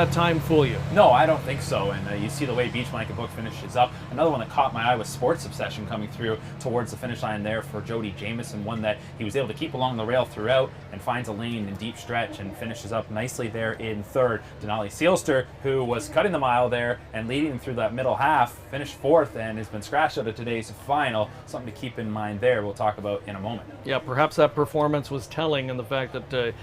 that time fool you? No, I don't think so. And you see the way Beach Blanket Book finishes up. Another one that caught my eye was Sports Obsession coming through towards the finish line there for Jody Jamieson, one that he was able to keep along the rail throughout and finds a lane in deep stretch and finishes up nicely there in third. Denali Seelster, who was cutting the mile there and leading through that middle half, finished fourth and has been scratched out of today's final. Something to keep in mind there we'll talk about in a moment. Yeah, perhaps that performance was telling in the fact that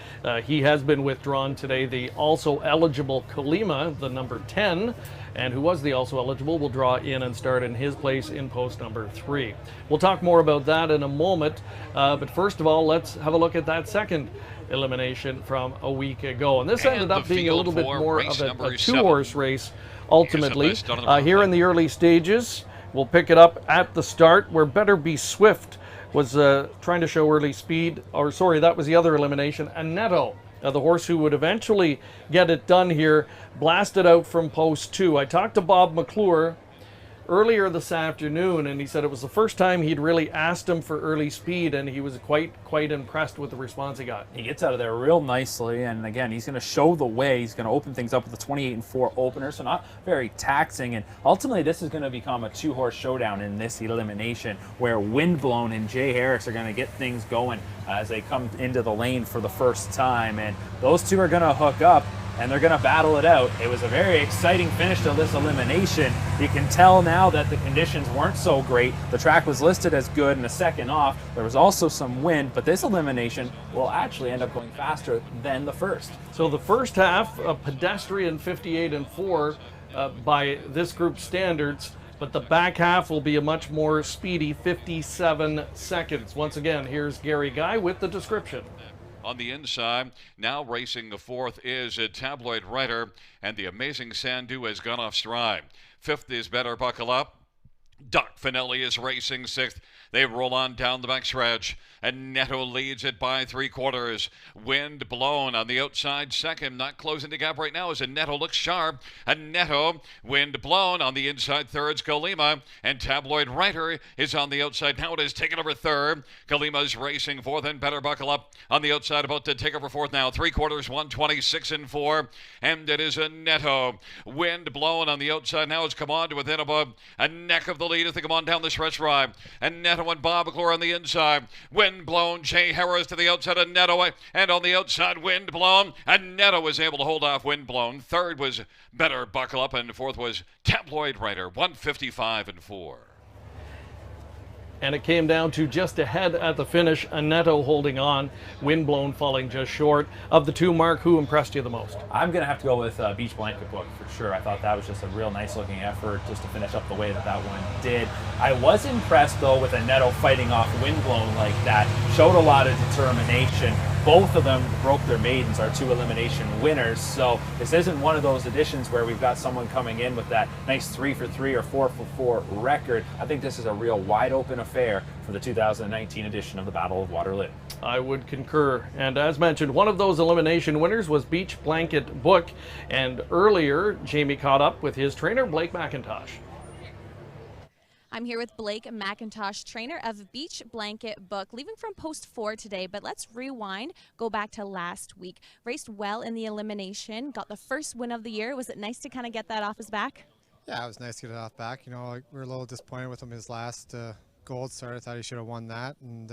he has been withdrawn today. The also eligible Kalima, the number 10, and who was the also eligible, will draw in and start in his place in post number 3. We'll talk more about that in a moment, but first of all, let's have a look at that second elimination from a week ago. And this ended up being a little bit more of a two-horse race ultimately. Here in the early stages, we'll pick it up at the start where Better Be Swift was trying to show early speed. Or sorry, that was the other elimination. Aneto, the horse who would eventually get it done here, blasted out from post 2. I talked to Bob McClure earlier this afternoon, and he said it was the first time he'd really asked him for early speed, and he was quite impressed with the response he got. He gets out of there real nicely, and again, he's going to show the way. He's going to open things up with a 28-4 opener, so not very taxing, and ultimately this is going to become a two-horse showdown in this elimination where Windblown and Jay Harris are going to get things going as they come into the lane for the first time, and those two are going to hook up and they're going to battle it out. It was a very exciting finish to this elimination. You can tell now that the conditions weren't so great. The track was listed as good and a second off. There was also some wind, but this elimination will actually end up going faster than the first. So the first half, a pedestrian 58-4 by this group's standards, but the back half will be a much more speedy 57 seconds. Once again, here's Gary Guy with the description. On the inside, now racing the fourth is a Tabloid Writer, and the Amazing Sandu has gone off stride. Fifth is Better Buckle Up. Doc Finelli is racing sixth. They roll on down the backstretch, and Neto leads it by 3/4. Wind blown on the outside second, not closing the gap right now as Neto looks sharp. And Neto, wind blown on the inside third, Kalima, and Tabloid Writer is on the outside. Now it is taken over third. Kalima's racing fourth, and Better Buckle Up on the outside, about to take over fourth now. 3/4, 126-4, and it is a Neto. Wind blown on the outside now has come on to within about a neck of the lead as they come on down the stretch drive. And Neto and Bob McClure on the inside. Wind blown, Jay Harris to the outside of Neto, and on the outside, wind blown, and Neto was able to hold off wind blown. Third was Better Buckle Up, and fourth was Tabloid Writer, 155-4. And it came down to just ahead at the finish, Aneto holding on, Windblown falling just short. Of the two, Mark, who impressed you the most? I'm going to have to go with Beach Blanket Book for sure. I thought that was just a real nice looking effort just to finish up the way that one did. I was impressed though with Aneto fighting off Windblown like that. Showed a lot of determination. Both of them broke their maidens, our two elimination winners. So this isn't one of those editions where we've got someone coming in with that nice 3-for-3 or 4-for-4 record. I think this is a real wide open affair for the 2019 edition of the Battle of Waterloo. I would concur. And as mentioned, one of those elimination winners was Beach Blanket Book. And earlier, Jamie caught up with his trainer, Blake McIntosh. I'm here with Blake McIntosh, trainer of Beach Blanket Book, leaving from post 4 today, but let's rewind, go back to last week. Raced well in the elimination, got the first win of the year. Was it nice to kind of get that off his back? Yeah, it was nice to get it off back. You know, like, we were a little disappointed with him his last gold start. I thought he should have won that, and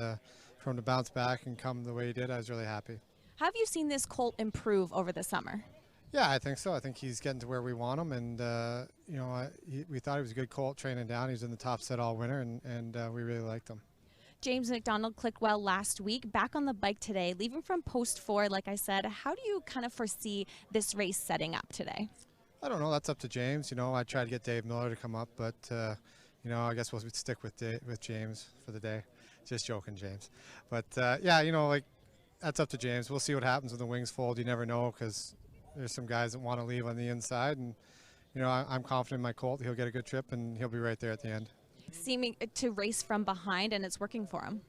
for him to bounce back and come the way he did, I was really happy. How have you seen this colt improve over the summer? Yeah, I think so. I think he's getting to where we want him, and you know, we thought he was a good colt training down. He was in the top set all winter, and we really liked him. James McDonald clicked well last week, back on the bike today, leaving from post 4, like I said. How do you kind of foresee this race setting up today? I don't know. That's up to James. You know, I tried to get Dave Miller to come up, but you know, I guess we'll stick with James for the day. Just joking, James. But yeah, you know, like, that's up to James. We'll see what happens when the wings fold. You never know, because there's some guys that want to leave on the inside, and you know, I'm confident in my colt. He'll get a good trip, and he'll be right there at the end. Seeming to race from behind, and it's working for him.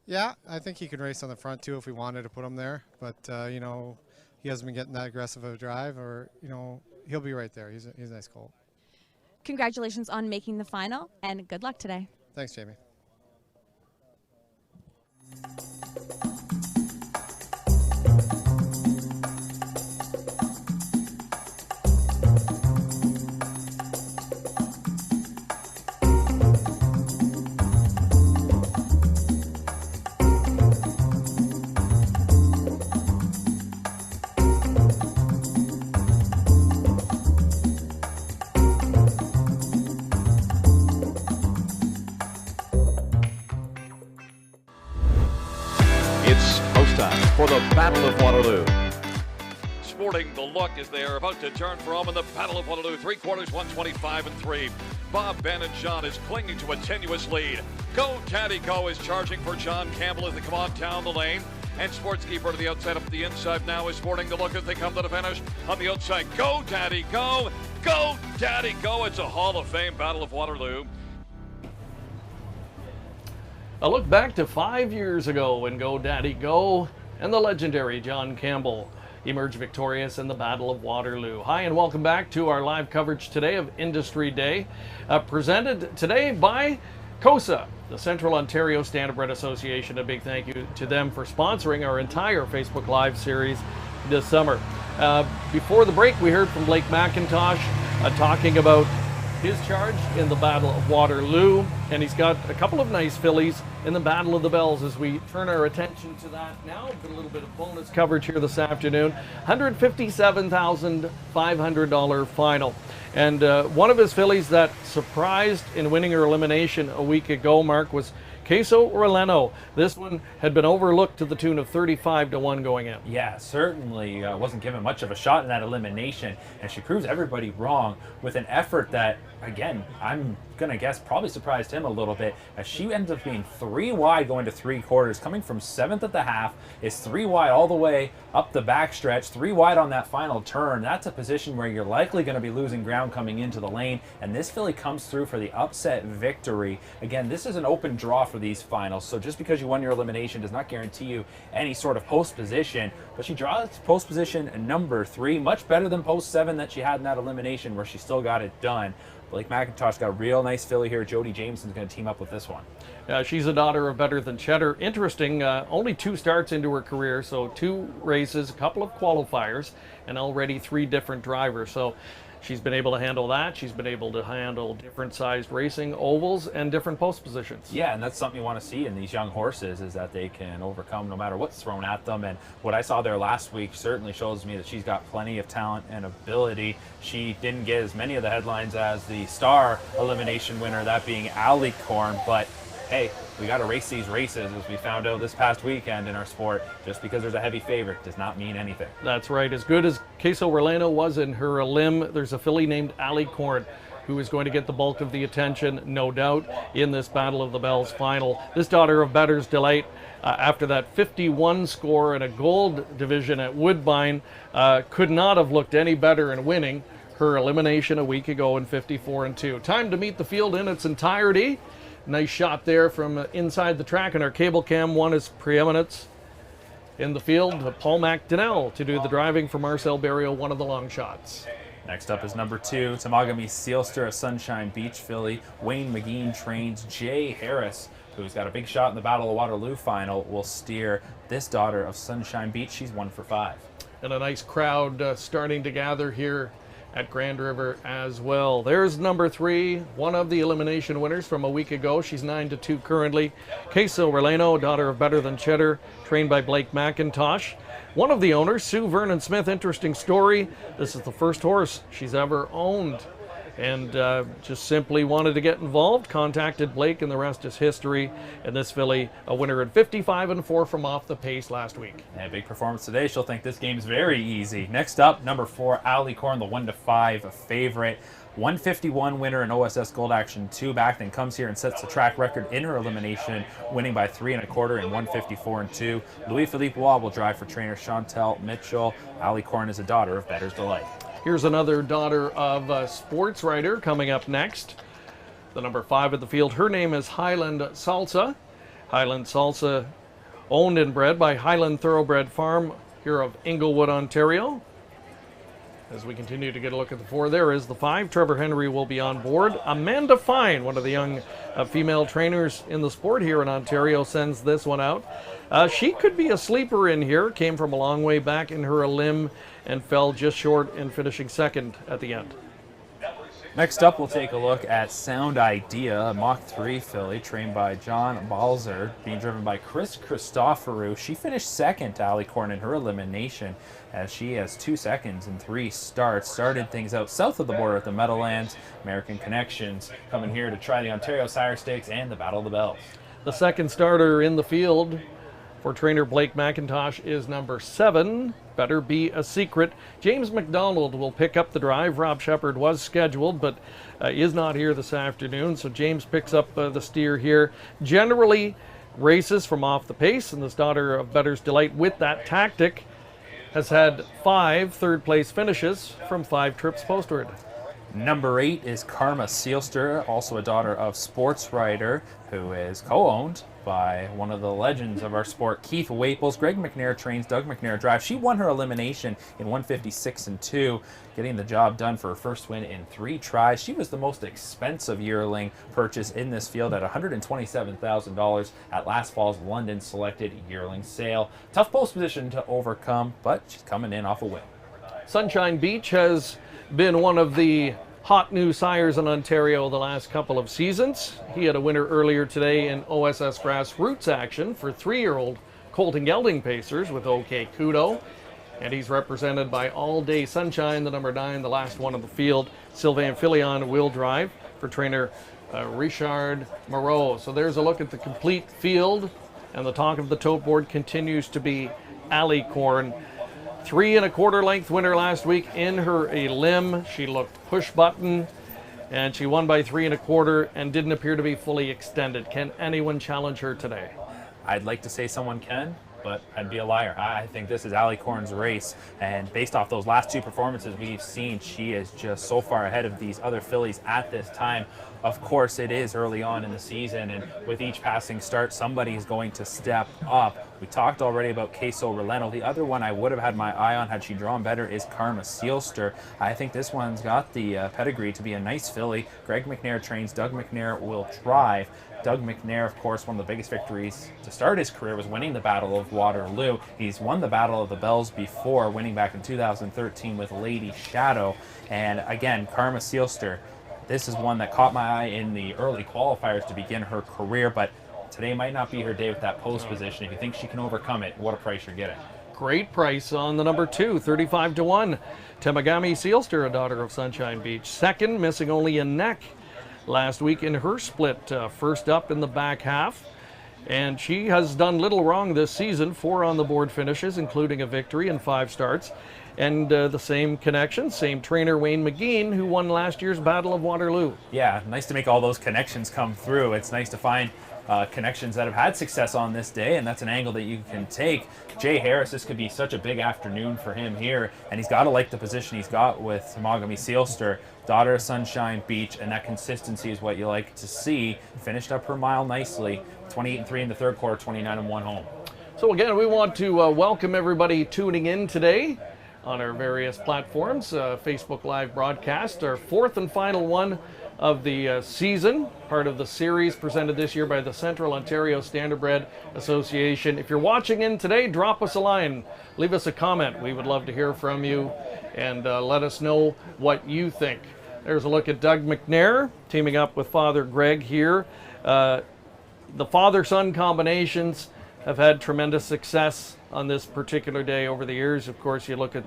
Yeah, I think he can race on the front too if we wanted to put him there, but you know, he hasn't been getting that aggressive of a drive, or you know, he'll be right there. He's a nice colt. Congratulations on making the final, and good luck today. Thanks, Jamie. Battle of Waterloo. Sporting the look as they are about to turn for home in the Battle of Waterloo. 3/4, 125-3. Bob Ben-and-John is clinging to a tenuous lead. Go Daddy Go is charging for John Campbell as they come on down the lane. And Sportskeeper to the outside, up the inside now is Sporting the look as they come to the finish on the outside. Go Daddy Go! Go Daddy Go! It's a Hall of Fame Battle of Waterloo. A look back to 5 years ago when Go Daddy Go and the legendary John Campbell emerged victorious in the Battle of Waterloo. Hi and welcome back to our live coverage today of Industry Day, presented today by COSA, the Central Ontario Standardbred Association. A big thank you to them for sponsoring our entire Facebook Live series this summer. Before the break, we heard from Blake McIntosh talking about his charge in the Battle of Waterloo, and he's got a couple of nice fillies in the Battle of the Bells as we turn our attention to that now. A little bit of bonus coverage here this afternoon. $157,500 final. And one of his fillies that surprised in winning her elimination a week ago, Mark, was Queso Releno. This one had been overlooked to the tune of 35-1 going in. Yeah, certainly wasn't given much of a shot in that elimination, and she proves everybody wrong with an effort that, again, I'm gonna guess probably surprised him a little bit, as she ends up being 3 wide going to 3/4, coming from 7th at the half, is 3 wide all the way up the backstretch, 3 wide on that final turn. That's a position where you're likely going to be losing ground coming into the lane, and this filly comes through for the upset victory. Again, this is an open draw for these finals, so just because you won your elimination does not guarantee you any sort of post position, but she draws post position number 3, much better than post 7 that she had in that elimination where she still got it done. Blake McIntosh got a real nice filly here. Jody Jameson's going to team up with this one. She's a daughter of Better Than Cheddar. Interesting, only 2 starts into her career, so 2 races, a couple of qualifiers, and already 3 different drivers. So she's been able to handle that. She's been able to handle different sized racing, ovals, and different post positions. Yeah, and that's something you want to see in these young horses, is that they can overcome no matter what's thrown at them. And what I saw there last week certainly shows me that she's got plenty of talent and ability. She didn't get as many of the headlines as the star elimination winner, that being Alicorn, but hey, we got to race these races, as we found out this past weekend in our sport. Just because there's a heavy favorite does not mean anything. That's right. As good as Queso Releno was in her elim, there's a filly named Alicorn who is going to get the bulk of the attention, no doubt, in this Battle of the Bells final. This daughter of Better's Delight, after that 51 score in a gold division at Woodbine, could not have looked any better in winning her elimination a week ago in 54-2. Time to meet the field in its entirety. Nice shot there from inside the track, and our cable cam won his preeminence in the field. Paul McDonnell to do the driving for Marcel Berrios, one of the long shots. Next up is number 2, Tamagami Sealster, a Sunshine Beach filly. Wayne McGean trains. Jay Harris, who's got a big shot in the Battle of Waterloo final, will steer this daughter of Sunshine Beach. She's 1 for 5. And a nice crowd starting to gather here at Grand River as well. There's number 3, one of the elimination winners from a week ago. She's 9-2 currently. Queso Releno, daughter of Better Than Cheddar, trained by Blake McIntosh. One of the owners, Sue Vernon Smith, interesting story. This is the first horse she's ever owned, and just simply wanted to get involved, contacted Blake, and the rest is history. And this filly, a winner at 55-4 from off the pace last week. And a big performance today. She'll think this game's very easy. Next up, number 4, Alicorn, the 1-5 favorite. 151 winner in OSS Gold Action 2 back, then comes here and sets the track record in her elimination, winning by 3 1/4 in 154-2. Louis-Philippe Waugh will drive for trainer Chantel Mitchell. Alicorn is a daughter of Better's Delight. Here's another daughter of a sports writer coming up next. The number 5 at the field, her name is Highland Salsa. Highland Salsa, owned and bred by Highland Thoroughbred Farm here of Inglewood, Ontario. As we continue to get a look at the 4, there is the 5. Trevor Henry will be on board. Amanda Fine, one of the young female trainers in the sport here in Ontario, sends this one out. She could be a sleeper in here. Came from a long way back in her elim and fell just short in finishing 2nd at the end. Next up, we'll take a look at Sound Idea, a Mach 3 filly trained by John Balzer, being driven by Chris Christoforou. She finished 2nd to Alicorn in her elimination, as she has 2 seconds in 3 starts. Started things out south of the border at the Meadowlands. American Connections coming here to try the Ontario Sire Stakes and the Battle of the Bells. The second starter in the field, for trainer Blake McIntosh is number 7, Better Be a Secret. James McDonald will pick up the drive. Rob Shepard was scheduled, but is not here this afternoon, so James picks up the steer here. Generally races from off the pace, and this daughter of Better's Delight with that tactic has had 5 third-place finishes from 5 trips postward. Number 8 is Karma Seelster, also a daughter of sports writer who is co-owned by one of the legends of our sport, Keith Waples. Greg McNair trains, Doug McNair drives. She won her elimination in 156-2, getting the job done for her first win in 3 tries. She was the most expensive yearling purchase in this field at $127,000 at last fall's London Selected Yearling Sale. Tough post position to overcome, but she's coming in off a win. Sunshine Beach has been one of the hot new sires in Ontario the last couple of seasons. He had a winner earlier today in OSS Grassroots action for 3-year-old Colton Gelding Pacers with OK Kudo. And he's represented by All Day Sunshine, the number 9, the last one of the field. Sylvain Filion will drive for trainer Richard Moreau. So there's a look at the complete field, and the talk of the tote board continues to be Alicorn. 3 1/4 length winner last week in her elim. She looked push button, and she won by 3 1/4 and didn't appear to be fully extended. Can anyone challenge her today? I'd like to say someone can, but I'd be a liar. I think this is Alicorn's race, and based off those last 2 performances we've seen, she is just so far ahead of these other fillies at this time. Of course, it is early on in the season, and with each passing start, somebody is going to step up. We talked already about Queso Releno. The other one I would have had my eye on had she drawn better is Karma Seelster. I think this one's got the pedigree to be a nice filly. Greg McNair trains, Doug McNair will drive. Doug McNair, of course, one of the biggest victories to start his career was winning the Battle of Waterloo. He's won the Battle of the Bells before, winning back in 2013 with Lady Shadow. And again, Karma Seelster, this is one that caught my eye in the early qualifiers to begin her career, but today might not be her day with that post position. If you think she can overcome it, what a price you're getting. Great price on the number 2, 35-1. Temagami Seelster, a daughter of Sunshine Beach. Second, missing only a neck last week in her split. First up in the back half. And she has done little wrong this season. 4 on the board finishes, including a victory and 5 starts. And the same connection, same trainer Wayne McGean, who won last year's Battle of Waterloo. Yeah, nice to make all those connections come through. It's nice to find connections that have had success on this day, and that's an angle that you can take. Jay Harris, this could be such a big afternoon for him here, and he's got to like the position he's got with Temagami Seelster, daughter of Sunshine Beach, and that consistency is what you like to see. Finished up her mile nicely, 28-3 in the 3rd quarter, 29-1 home. So again, we want to welcome everybody tuning in today on our various platforms. Facebook Live broadcast, our 4th and final one of the season, part of the series presented this year by the Central Ontario Standardbred Association. If you're watching in today, drop us a line, leave us a comment. We would love to hear from you, and let us know what you think. There's a look at Doug McNair teaming up with Father Greg here. The father-son combinations have had tremendous success on this particular day over the years. Of course, you look at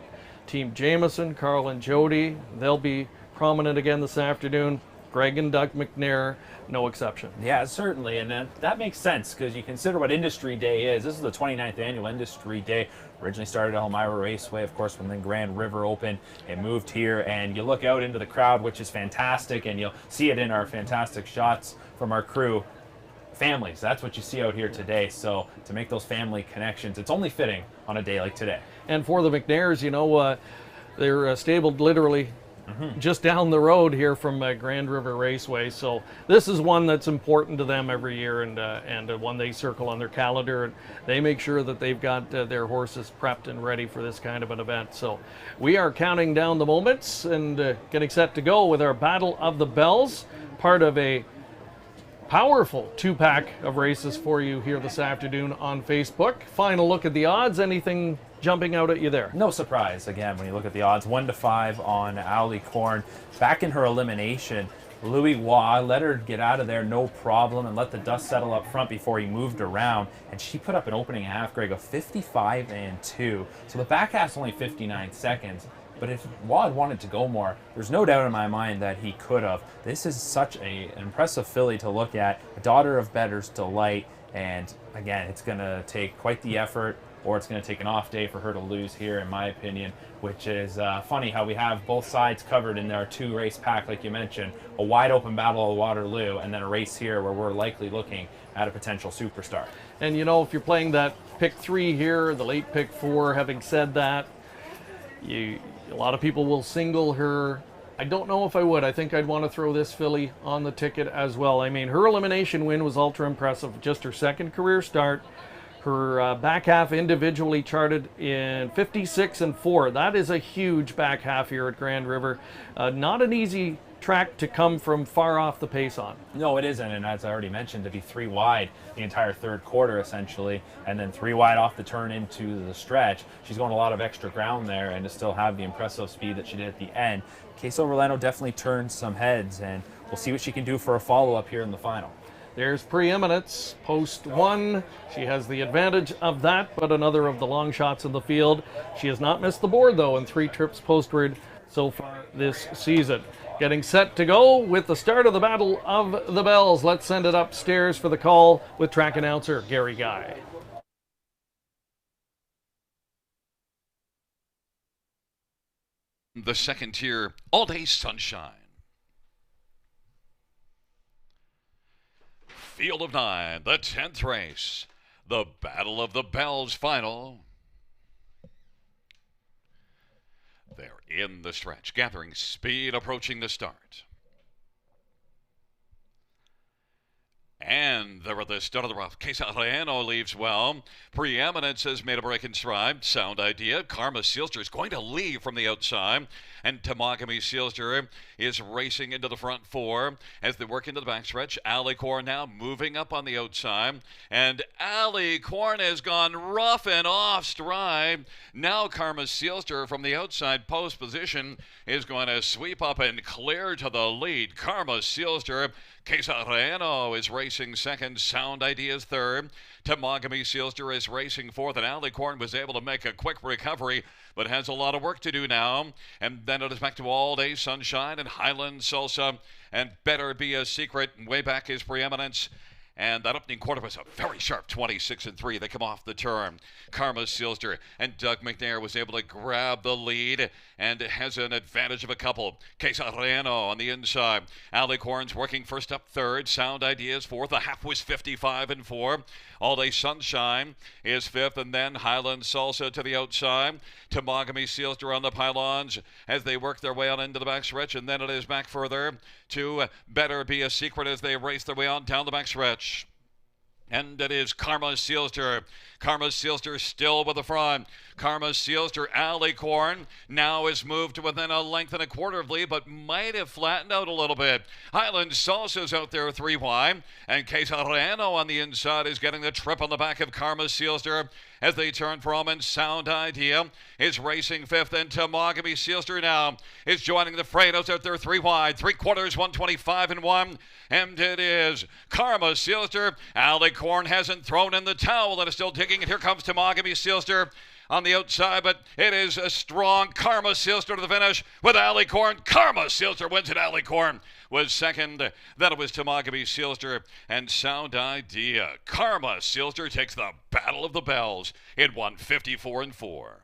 Team Jameson, Carl and Jody. They'll be prominent again this afternoon. Greg and Doug McNair, no exception. Yeah, certainly, and that makes sense because you consider what Industry Day is. This is the 29th annual Industry Day. Originally started at Elmira Raceway, of course, when the Grand River opened. It moved here, and you look out into the crowd, which is fantastic, and you'll see it in our fantastic shots from our crew. Families, that's what you see out here today. So to make those family connections, it's only fitting on a day like today. And for the McNairs, you know, they're stabled literally just down the road here from Grand River Raceway. So this is one that's important to them every year, and one they circle on their calendar, and they make sure that they've got their horses prepped and ready for this kind of an event. So we are counting down the moments and getting set to go with our Battle of the Bells, part of a powerful 2-pack of races for you here this afternoon on Facebook. Final look at the odds. Anything jumping out at you there? No surprise, again, when you look at the odds, 1-5 on Alicorn. Back in her elimination, Louis Waugh let her get out of there no problem and let the dust settle up front before he moved around, and she put up an opening half, Greg, of 55-2. So the back half's only 59 seconds. But if Waugh had wanted to go more, there's no doubt in my mind that he could have. This is such an impressive filly to look at, a daughter of Better's Delight, And again, it's going to take quite the effort, or it's going to take an off day for her to lose here, in my opinion, which is funny how we have both sides covered in our 2-race pack, like you mentioned, a wide open battle of Waterloo, and then a race here where we're likely looking at a potential superstar. And you know, if you're playing that pick 3 here, the late pick 4, having said that, a lot of people will single her. I don't know if I would. I think I'd want to throw this filly on the ticket as well. I mean, her elimination win was ultra impressive. Just her second career start. Her back half individually charted in 56-4. That is a huge back half here at Grand River. Not an easy track to come from far off the pace on. No, it isn't, and as I already mentioned, to be 3 wide the entire third quarter essentially, and then 3 wide off the turn into the stretch. She's going a lot of extra ground there, and to still have the impressive speed that she did at the end. COSA Orlando definitely turned some heads, and we'll see what she can do for a follow-up here in the final. There's preeminence, post 1. She has the advantage of that, but another of the long shots in the field. She has not missed the board, though, in 3 trips postward so far this season. Getting set to go with the start of the Battle of the Bells. Let's send it upstairs for the call with track announcer Gary Guy. The second tier, all-day sunshine. Field of 9, the 10th race, the Battle of the Bells final. They're in the stretch, gathering speed, approaching the start. And they're at the start of the rough. COSA leaves well. Preeminence has made a break in stride. Sound Idea. Karma Sealster is going to leave from the outside. And Tamagami Sealster is racing into the front 4 as they work into the backstretch. Alicorn now moving up on the outside. And Alicorn has gone rough and off stride. Now Karma Sealster from the outside post position is going to sweep up and clear to the lead. Karma Sealster. COSA is racing second. Sound Ideas third. Tamagami Sealster is racing fourth, and Alicorn was able to make a quick recovery, but has a lot of work to do now. And then it is back to All Day Sunshine and Highland Salsa and Better Be a Secret. Way back is Preeminence. And that opening quarter was a very sharp 26-3. They come off the turn. Karma Sealster and Doug McNair was able to grab the lead and has an advantage of a couple. COSA on the inside. Alicorn's working first up third. Sound Ideas fourth. The half was 55-4. All Day Sunshine is fifth, and then Highland Salsa to the outside. Tamagami Sealster on the pylons as they work their way on into the backstretch, and then it is back further to Better Be a Secret as they race their way on down the backstretch. And it is Karma Sealster. Karma Sealster still with the front. Karma Sealster, Alicorn now is moved to within a length and a quarter of lead, but might have flattened out a little bit. Highland Salsa's out there 3 wide, and COSA on the inside is getting the trip on the back of Karma Sealster as they turn from, and Sound Idea is racing fifth, and Tamagami Sealster now is joining the Fredos out there 3 wide, 3/4, 125-1, and it is Karma Sealster. Alicorn hasn't thrown in the towel and is still digging, and here comes Tamagami Sealster on the outside, but it is a strong Karma Sealster to the finish with Alicorn. Karma Sealster wins it. Alicorn was second. Then it was Tamagami Sealster and Sound Idea. Karma Sealster takes the Battle of the Bells in 154-4.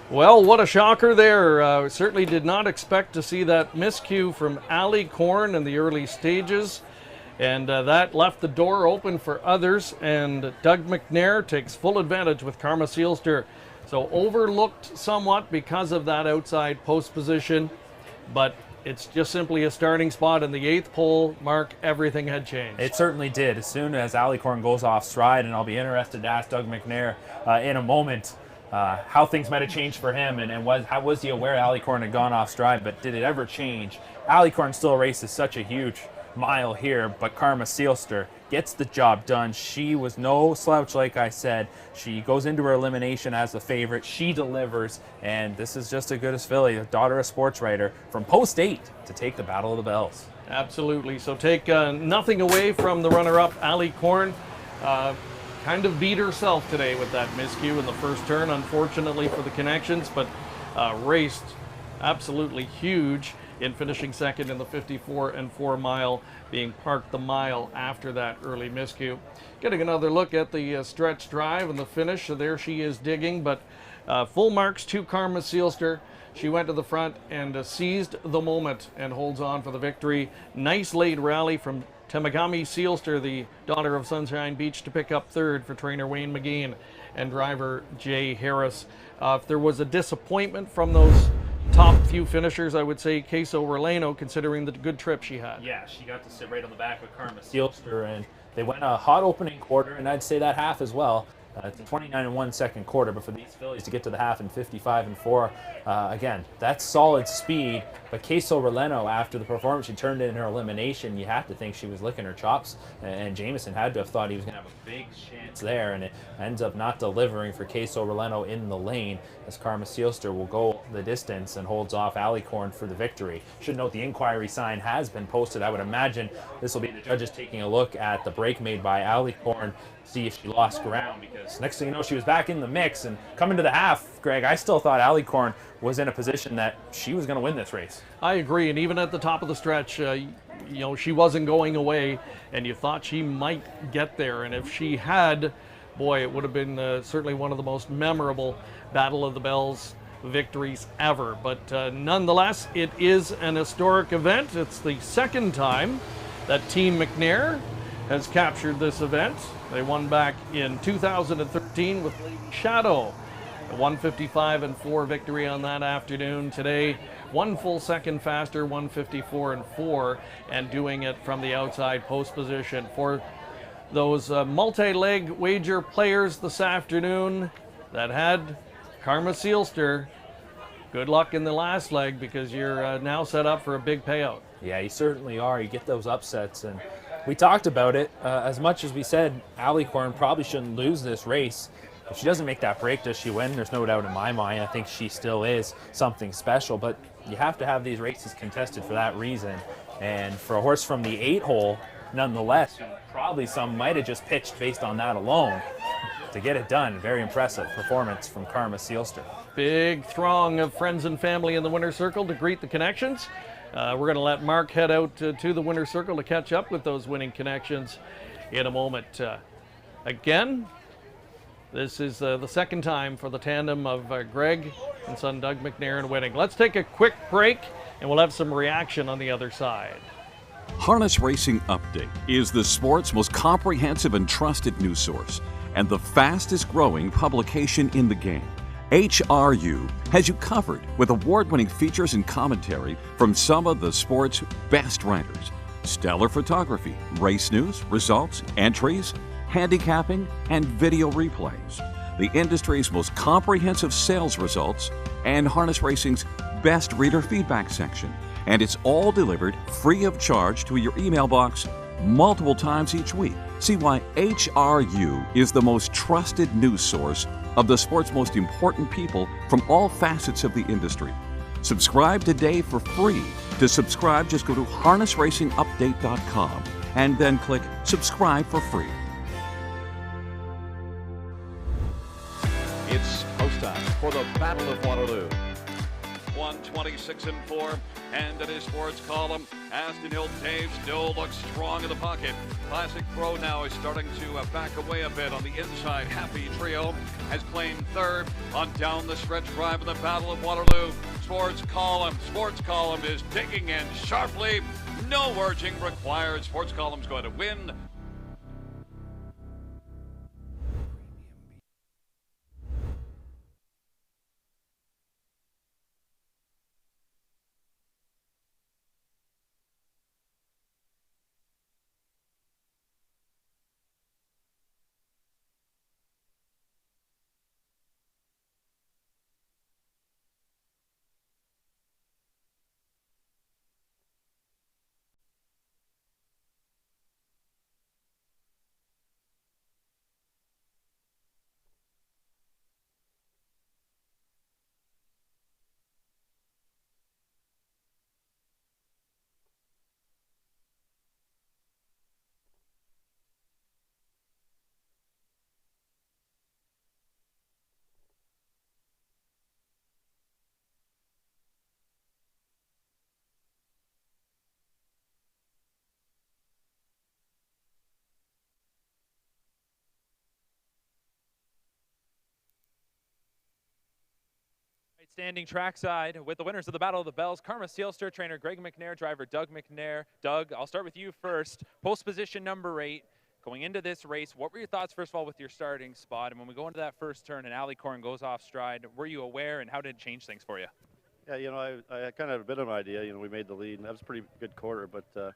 Well, what a shocker there. Certainly did not expect to see that miscue from Alicorn in the early stages. And that left the door open for others, and Doug McNair takes full advantage with Karma Sealster. So overlooked somewhat because of that outside post position, but it's just simply a starting spot in the 8th pole. Mark, everything had changed. It certainly did. As soon as Alicorn goes off stride, and I'll be interested to ask Doug McNair in a moment how things might have changed for him, and how was he aware Alicorn had gone off stride, but did it ever change? Alicorn still races such a huge mile here, but Karma Sealster gets the job done. She was no slouch, like I said. She goes into her elimination as the favorite. She delivers, and this is just as good as Philly, a daughter of sports writer, from post 8 to take the Battle of the Bells. Absolutely. So take nothing away from the runner-up, Alicorn. Kind of beat herself today with that miscue in the first turn, unfortunately for the connections, but raced absolutely huge. in finishing second in the 54 and 4 mile, being parked the mile after that early miscue. Getting another look at the stretch drive and the finish. So there she is digging, but full marks to Karma Seelster. She went to the front and seized the moment and holds on for the victory. Nice late rally from Temagami Seelster, the daughter of Sunshine Beach, to pick up third for trainer Wayne McGean and driver Jay Harris. If there was a disappointment from those top few finishers, I would say COSA Releno, considering the good trip she had. Yeah, she got to sit right on the back of Karma Seelster, and they went a hot opening quarter, and I'd say that half as well. It's a 29 and 1 second quarter, but for these fillies to get to the half in 55 and 4, again, that's solid speed. But COSA Releno, after the performance she turned in her elimination, you have to think she was licking her chops, and Jameson had to have thought he was going to have a big chance there, and it ends up not delivering for COSA Releno in the lane, as Karma Seelster will go the distance and holds off Alicorn for the victory. Should note the inquiry sign has been posted. I would imagine this will be the judges taking a look at the break made by Alicorn, see if she lost ground, because next thing you know, she was back in the mix. And coming to the half, Greg, I still thought Alicorn was in a position that she was going to win this race. I agree, and even at the top of the stretch, she wasn't going away, and you thought she might get there. And if she had, boy, it would have been certainly one of the most memorable Battle of the Bells victories ever. But nonetheless, it is an historic event. It's the second time that Team McNair has captured this event. They won back in 2013 with Lady Shadow. A 155 and 4 victory on that afternoon. Today, 1 full second faster, 154 and 4, and doing it from the outside post position. For those multi-leg wager players this afternoon that had Karma Seelster, good luck in the last leg, because you're now set up for a big payout. Yeah, you certainly are. You get those upsets, and we talked about it. As much as we said Alicorn probably shouldn't lose this race, if she doesn't make that break, does she win? There's no doubt in my mind. I think she still is something special, but you have to have these races contested for that reason. And for a horse from the 8-hole, nonetheless, probably some might have just pitched based on that alone. To get it done, very impressive performance from Karma Seelster. Big throng of friends and family in the winner's circle to greet the connections. We're going to let Mark head out to the winner's circle to catch up with those winning connections in a moment. Again, this is the second time for the tandem of Greg and son Doug McNair winning. Let's take a quick break, and we'll have some reaction on the other side. Harness Racing Update is the sport's most comprehensive and trusted news source, and the fastest growing publication in the game. HRU has you covered with award-winning features and commentary from some of the sport's best writers. Stellar photography, race news, results, entries, handicapping, and video replays. The industry's most comprehensive sales results, and Harness Racing's best reader feedback section. And it's all delivered free of charge to your email box multiple times each week. See why HRU is the most trusted news source of the sport's most important people from all facets of the industry. Subscribe today for free. To subscribe, just go to harnessracingupdate.com and then click subscribe for free. It's post time for the Battle of Waterloo. 126 and 4, and in his sports column, Aston Hill Dave still looks strong in the pocket. Classic Pro now is starting to back away a bit on the inside. Happy Trio has claimed third on down the stretch drive in the Battle of Waterloo. Sports column is digging in sharply. No urging required. Sports column's going to win. Standing trackside with the winners of the Battle of the Bells, Karma Sealster, trainer Greg McNair, driver Doug McNair. Doug, I'll start with you first. Post position number 8. Going into this race, what were your thoughts, first of all, with your starting spot? And when we go into that first turn and Alicorn goes off stride, were you aware, and how did it change things for you? Yeah, you know, I kind of had a bit of an idea. You know, we made the lead, and that was a pretty good quarter. But as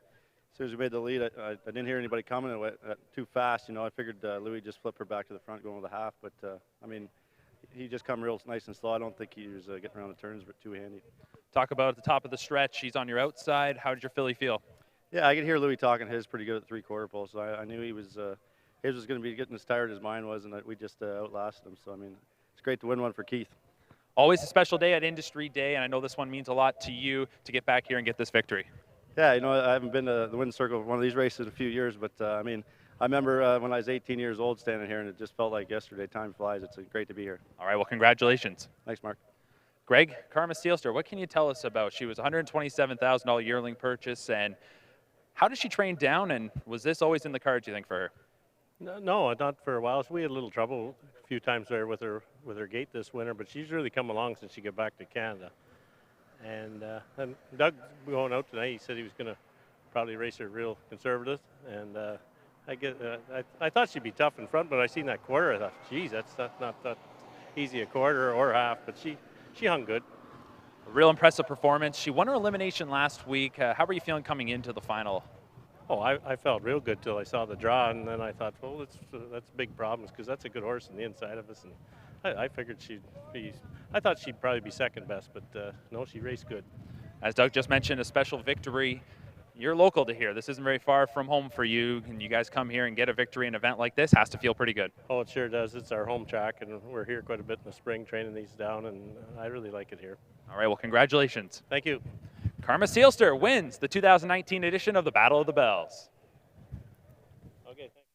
soon as we made the lead, I didn't hear anybody coming. It went too fast. You know, I figured Louis just flipped her back to the front going to the half. But, I mean, he just come real nice and slow. I don't think he was getting around the turns too handy. Talk about at the top of the stretch. He's on your outside. How did your filly feel? Yeah, I could hear Louis talking his pretty good at the 3/4 pole. So I knew he was his was going to be getting as tired as mine was, and we just outlasted him. So, I mean, it's great to win one for Keith. Always a special day at Industry Day, and I know this one means a lot to you to get back here and get this victory. Yeah, you know, I haven't been to the Win Circle of one of these races in a few years, but I mean, I remember when I was 18 years old standing here, and it just felt like yesterday. Time flies. It's great to be here. All right, well, congratulations. Thanks, Mark. Greg, Karma Sealster, what can you tell us about? She was a $127,000 yearling purchase, and how did she train down, and was this always in the cards, you think, for her? No, not for a while. So we had a little trouble a few times there with her gait this winter, but she's really come along since she got back to Canada. And Doug going out tonight, he said he was going to probably race her real conservative. And I thought she'd be tough in front, but I seen that quarter. I thought, geez, that's not that easy a quarter or half. But she hung good. A real impressive performance. She won her elimination last week. How were you feeling coming into the final? Oh, I felt real good till I saw the draw, and then I thought, well, that's big problems because that's a good horse on the inside of us, and I figured I thought she'd probably be second best, but no, she raced good. As Doug just mentioned, a special victory. You're local to here. This isn't very far from home for you, and you guys come here and get a victory in an event like this has to feel pretty good. Oh, it sure does. It's our home track, and we're here quite a bit in the spring training these down, and I really like it here. All right, well, congratulations. Thank you. Karma Sealster wins the 2019 edition of the Battle of the Bells. Okay, thanks.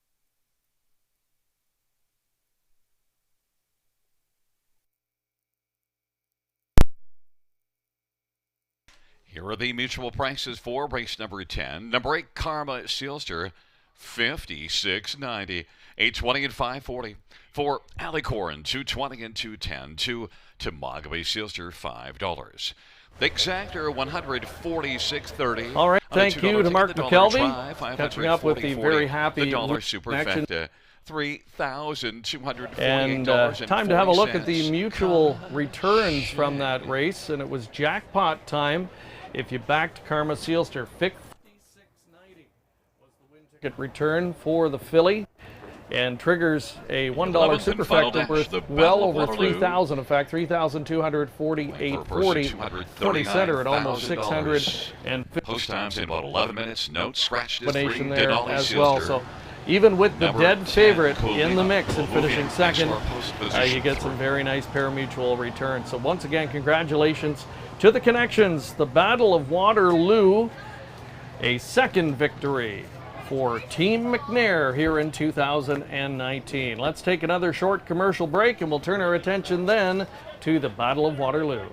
Here are the mutual prices for race number 10. Number 8, Karma Sealster, $56.90. 820 and 540. For Alicorn, $220 and 210. To Tamagabe Sealster, $5. The exactor, $146.30. All right, thank you to Mark McKelvey. Catching up with the very happy the dollar superfecta, $3,248. And time to have a look at the mutual returns from that race, and it was jackpot time. If you backed Karma Sealster, $56.90 was the win ticket return for the filly, and triggers a $1 superfecta worth well over $3,000. In fact, $3,248.40. 40 center at almost $650. Post times in about 11 minutes. Note scratched as Combination 3 there Denali as well. Sealster. So even with the Number dead 10, favorite in the mix and Moving finishing second, next to our post position you get some very nice pari-mutuel returns. So once again, congratulations to the connections. The Battle of Waterloo, a second victory for Team McNair here in 2019. Let's take another short commercial break, and we'll turn our attention then to the Battle of Waterloo.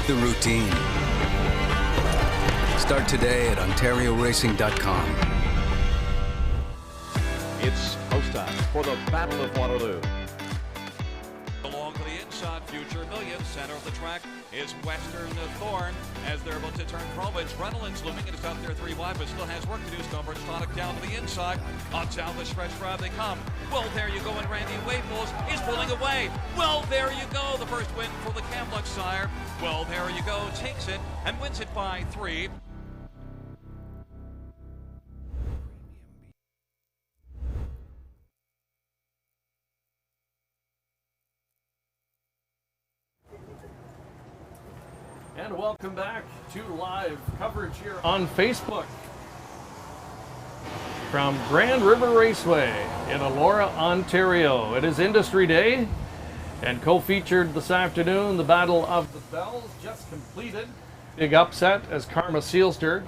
The routine. Start today at OntarioRacing.com. It's post time for the Battle of Waterloo. Along to the inside, Future Million. Center of the track is Western Thorn. As they're about to turn pro, it's Reynolds looming. It is out there 3 wide, but still has work to do. Stonebridge Tonic down to the inside. On down the stretch drive they come. Well, there you go, and Randy Waples is pulling away. Well, there you go. The first win for the Kamluk sire. Well, there you go. Takes it and wins it by 3. And welcome back to live coverage here on Facebook from Grand River Raceway in Elora, Ontario. It is Industry Day, And co-featured this afternoon, the Battle of the Bells just completed. Big upset as Karma Seelster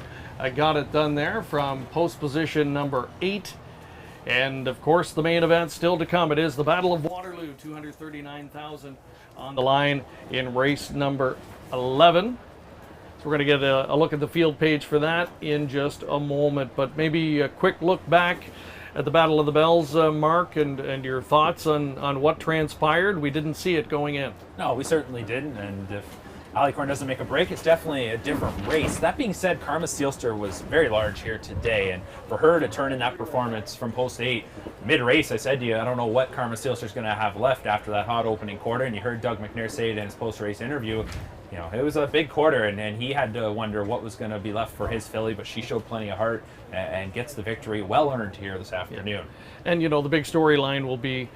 got it done there from post position number 8. And of course, the main event still to come. It is the Battle of Waterloo, $239,000 on the line in race number 11. So we're going to get a look at the field page for that in just a moment. But maybe a quick look back at the Battle of the Bells, Mark, and your thoughts on what transpired. We didn't see it going in. No, we certainly didn't. And if Alicorn doesn't make a break, it's definitely a different race. That being said, Karma Seelster was very large here today, and for her to turn in that performance from post 8 mid-race, I said to you, I don't know what Karma Seelster's going to have left after that hot opening quarter, and you heard Doug McNair say it in his post-race interview. You know, it was a big quarter, and he had to wonder what was going to be left for his filly, but she showed plenty of heart and gets the victory well earned here this afternoon. And, you know, the big storyline will be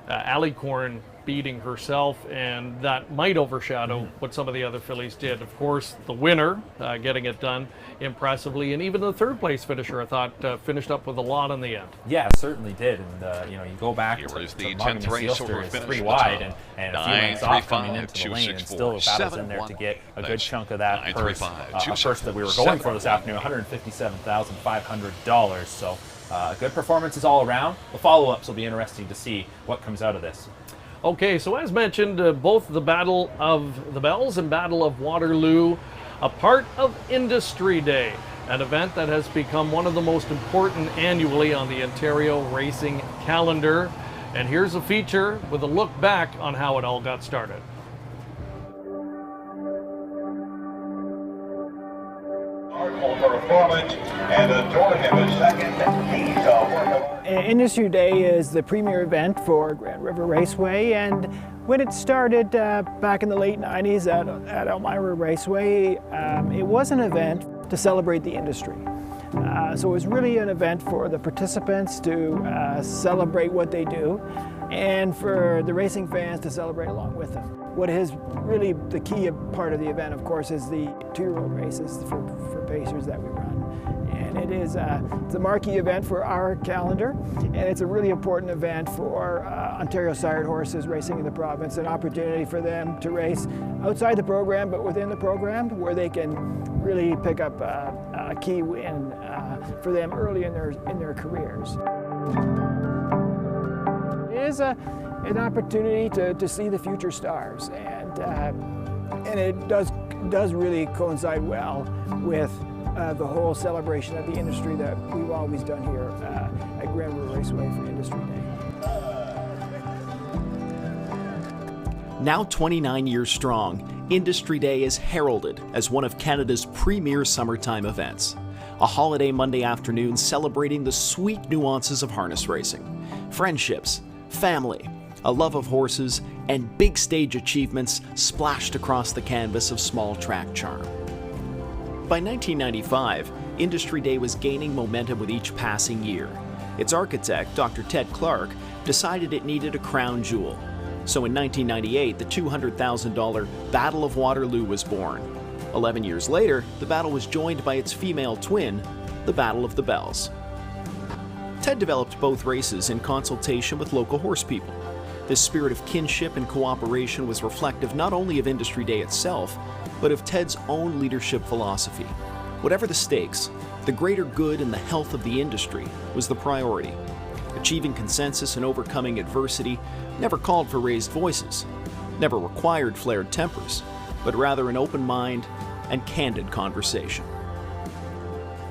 Alicorn beating herself, and that might overshadow what some of the other fillies did. Of course, the winner getting it done impressively, and even the third place finisher, I thought, finished up with a lot in the end. Yeah, certainly did. And you know, you go back Here to is the Karma 10th race Seelster, over it's finish 3 wide and a few lengths off 9-3-5, coming into the lane, and still battles in there to get a good chunk of that purse. A purse that we were going for this afternoon, $157,500. So good performances all around. The follow-ups will be interesting to see what comes out of this. Okay, so as mentioned, both the Battle of the Bells and Battle of Waterloo, a part of Industry Day, an event that has become one of the most important annually on the Ontario racing calendar. And here's a feature with a look back on how it all got started. Industry Day is the premier event for Grand River Raceway, and when it started back in the late 90s at Elmira Raceway, it was an event to celebrate the industry. So it was really an event for the participants to celebrate what they do, and for the racing fans to celebrate along with them. What is really the key part of the event, of course, is the 2-year-old races for pacers that we run. And it is it's a marquee event for our calendar, and it's a really important event for Ontario sired horses racing in the province, an opportunity for them to race outside the program, but within the program, where they can really pick up a key win for them early in their careers. It is an opportunity to see the future stars, and it does really coincide well with the whole celebration of the industry that we've always done here at Grand River Raceway for Industry Day. Now 29 years strong, Industry Day is heralded as one of Canada's premier summertime events. A holiday Monday afternoon celebrating the sweet nuances of harness racing, friendships, family, a love of horses, and big stage achievements splashed across the canvas of small track charm. By 1995, Industry Day was gaining momentum with each passing year. Its architect, Dr. Ted Clark, decided it needed a crown jewel. So in 1998, the $200,000 Battle of Waterloo was born. 11 years later, the battle was joined by its female twin, the Battle of the Bells. Ted developed both races in consultation with local horse people. This spirit of kinship and cooperation was reflective not only of Industry Day itself, but of Ted's own leadership philosophy. Whatever the stakes, the greater good and the health of the industry was the priority. Achieving consensus and overcoming adversity never called for raised voices, never required flared tempers, but rather an open mind and candid conversation.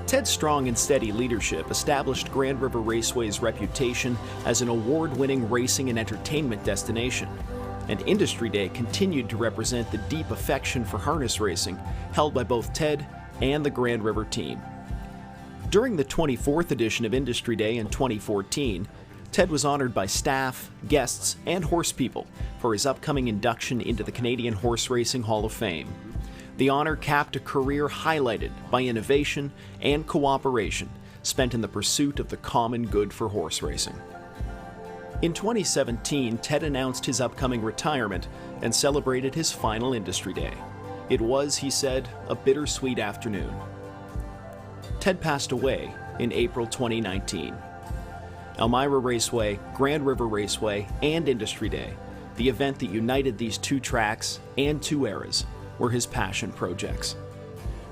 Ted's strong and steady leadership established Grand River Raceway's reputation as an award-winning racing and entertainment destination, and Industry Day continued to represent the deep affection for harness racing held by both Ted and the Grand River team. During the 24th edition of Industry Day in 2014, Ted was honored by staff, guests, and horse people for his upcoming induction into the Canadian Horse Racing Hall of Fame. The honor capped a career highlighted by innovation and cooperation spent in the pursuit of the common good for horse racing. In 2017, Ted announced his upcoming retirement and celebrated his final Industry Day. It was, he said, a bittersweet afternoon. Ted passed away in April 2019. Elmira Raceway, Grand River Raceway, and Industry Day The event that united these two tracks and two eras were his passion projects.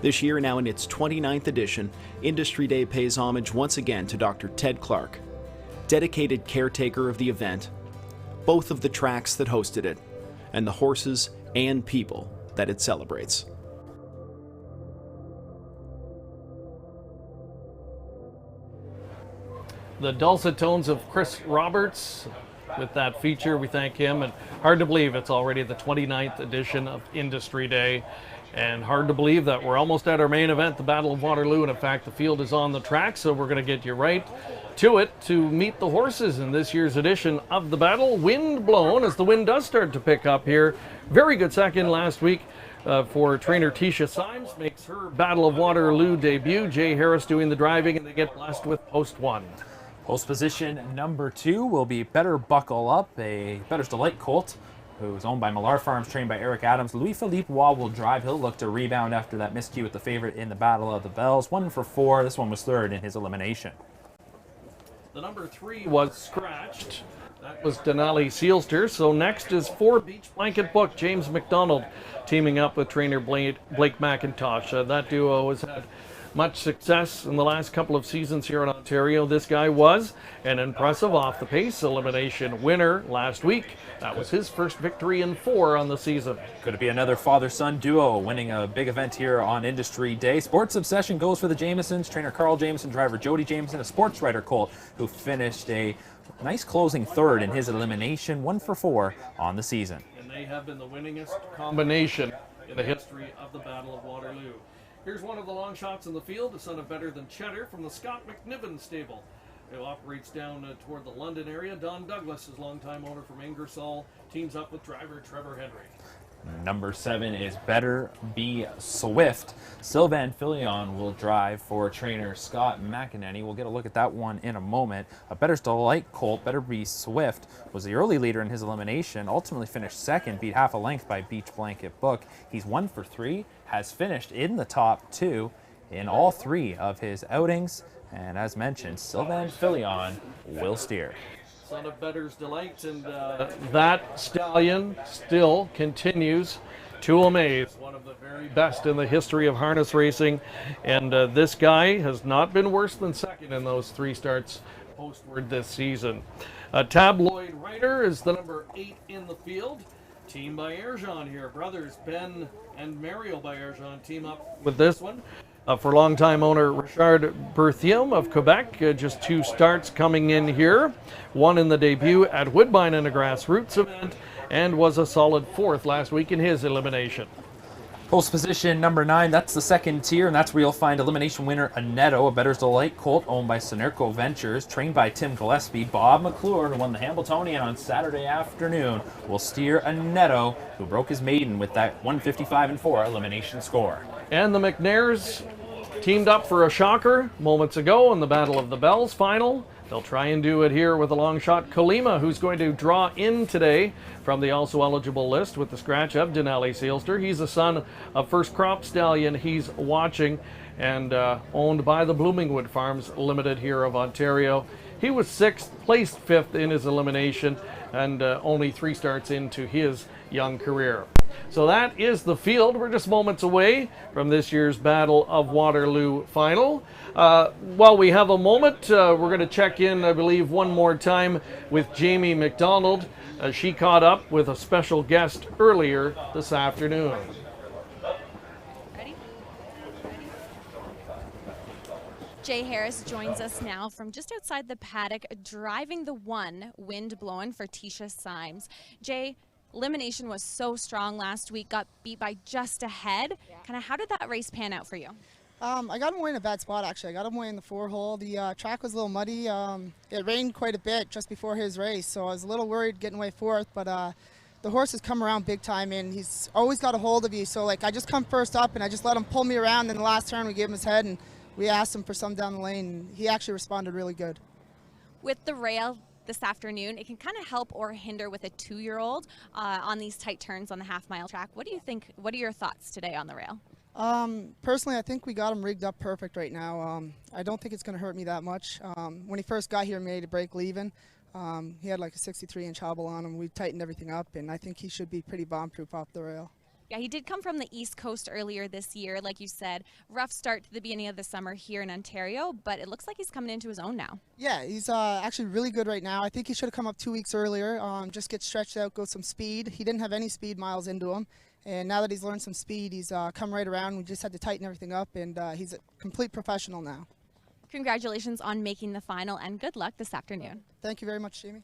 This year, now in its 29th edition, Industry Day pays homage once again to Dr. Ted Clark, dedicated caretaker of the event, both of the tracks that hosted it, and the horses and people that it celebrates. The dulcet tones of Chris Roberts with that feature. We thank him, and hard to believe it's already the 29th edition of Industry Day, and hard to believe that we're almost at our main event, the Battle of Waterloo, and in fact the field is on the track, so we're going to get you right to it to meet the horses in this year's edition of the battle. Wind blown as the wind does start to pick up here. Very good second last week for trainer Tisha Symes, makes her Battle of Waterloo debut. Jay Harris doing the driving, and they get blessed with post 1. Post position number 2 will be Better Buckle Up, a Better's Delight colt who's owned by Millar Farms, trained by Eric Adams. Louis-Philippe Waugh will drive. He'll look to rebound after that miscue with the favorite in the Battle of the Bells. 1 for 4. This one was third in his elimination. The number 3 was scratched. That was Denali Sealster. So next is 4 Beach Blanket Book, James McDonald teaming up with trainer Blake McIntosh. That duo has had much success in the last couple of seasons here in Ontario. This guy was an impressive off-the-pace elimination winner last week. That was his first victory in 4 on the season. Could it be another father-son duo winning a big event here on Industry Day? Sports Obsession goes for the Jamesons. Trainer Carl Jameson, driver Jody Jameson, a sports writer colt who finished a nice closing third in his elimination. 1 for 4 on the season. And they have been the winningest combination in the history of the Battle of Waterloo. Here's one of the long shots in the field, a son of Better Than Cheddar from the Scott McNiven stable, who operates down toward the London area. Don Douglas, his longtime owner from Ingersoll, teams up with driver Trevor Henry. Number 7 is Better Be Swift. Sylvain Filion will drive for trainer Scott McEnany. We'll get a look at that one in a moment. A Better's Delight colt, Better Be Swift, was the early leader in his elimination, ultimately finished second, beat half a length by Beach Blanket Book. He's 1 for 3, has finished in the top 2 in all 3 of his outings. And as mentioned, Sylvain Filion will steer. Son of Better's Delight, and that stallion still continues to amaze. One of the very best in the history of harness racing, and this guy has not been worse than second in those 3 starts postward this season. Tabloid Writer is the number 8 in the field. Team by Erjan here. Brothers Ben and Mario by Erjan team up with this one. For longtime owner Richard Berthiaume of Quebec, just 2 starts coming in here. 1 in the debut at Woodbine in a grassroots event, and was a solid 4th last week in his elimination. Post position number 9, that's the second tier, and that's where you'll find elimination winner Anetto, a Better's Delight colt owned by Sonerco Ventures, trained by Tim Gillespie. Bob McClure, who won the Hambletonian on Saturday afternoon, will steer Anetto, who broke his maiden with that 155-4 elimination score. And the McNairs teamed up for a shocker moments ago in the Battle of the Bells final. They'll try and do it here with a long shot Colima, who's going to draw in today from the also eligible list with the scratch of Denali Sealster. He's a son of First Crop Stallion he's watching, and owned by the Bloomingwood Farms Limited here of Ontario. He was 6th, placed 5th in his elimination, and only 3 starts into his young career. So that is the field. We're just moments away from this year's Battle of Waterloo final. While we have a moment, we're going to check in, I believe, one more time with Jamie McDonald. She caught up with a special guest earlier this afternoon. Ready? Jay Harris joins us now from just outside the paddock, driving the 1 Wind Blowin' for Tisha Symes. Jay, elimination was so strong last week, got beat by just a head. Kind of how did that race pan out for you? I got him away in a bad spot, actually. I got him away in the 4-hole. The track was a little muddy. It rained quite a bit just before his race, so I was a little worried getting away 4th, but the horse has come around big time, and he's always got a hold of you. So, like, I just come first up, and I just let him pull me around. In the last turn, we gave him his head, and we asked him for some down the lane, and he actually responded really good. With the rail this afternoon, it can kind of help or hinder with a 2-year-old on these tight turns on the half-mile track. What do you think? What are your thoughts today on the rail? Personally, I think we got him rigged up perfect right now. I don't think it's going to hurt me that much. When he first got here, he made a break leaving. He had like a 63-inch hobble on him. We tightened everything up, and I think he should be pretty bomb-proof off the rail. Yeah, he did come from the East Coast earlier this year. Like you said, rough start to the beginning of the summer here in Ontario, but it looks like he's coming into his own now. Yeah, he's actually really good right now. I think he should have come up 2 weeks earlier, just get stretched out, go some speed. He didn't have any speed miles into him, and now that he's learned some speed, he's come right around. We just had to tighten everything up, and he's a complete professional now. Congratulations on making the final, and good luck this afternoon. Thank you very much, Jamie.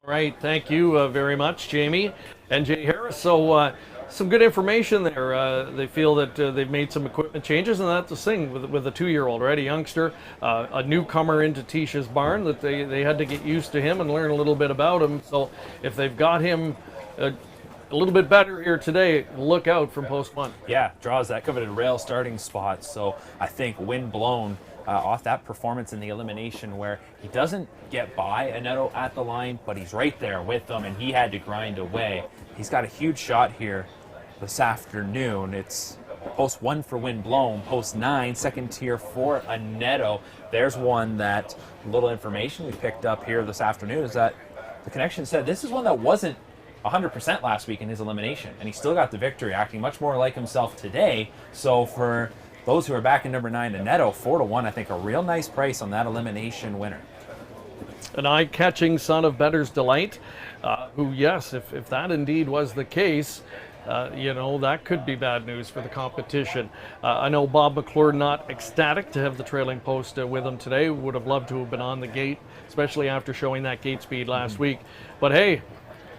All right, thank you very much, Jamie and Jay Harris. So some good information there. They feel that they've made some equipment changes, and that's the thing with a 2-year-old, right? A youngster, a newcomer into Tisha's barn, that they had to get used to him and learn a little bit about him. So if they've got him a little bit better here today, look out from post 1. Yeah, draws that coveted rail starting spot. So I think wind blown off that performance in the elimination, where he doesn't get by a Neto at the line, but he's right there with them, and he had to grind away. He's got a huge shot here this afternoon. It's post 1 for wind blown, post 9, second tier for a Neto. There's one that little information we picked up here this afternoon is that the connection said this is one that wasn't 100% last week in his elimination, and he still got the victory, acting much more like himself today. So for those who are back in number 9, the Neto, 4-1, I think a real nice price on that elimination winner. An eye-catching son of Better's Delight, who, yes, if that indeed was the case, that could be bad news for the competition. I know Bob McClure not ecstatic to have the trailing post with him today. Would have loved to have been on the gate, especially after showing that gate speed last week. But hey,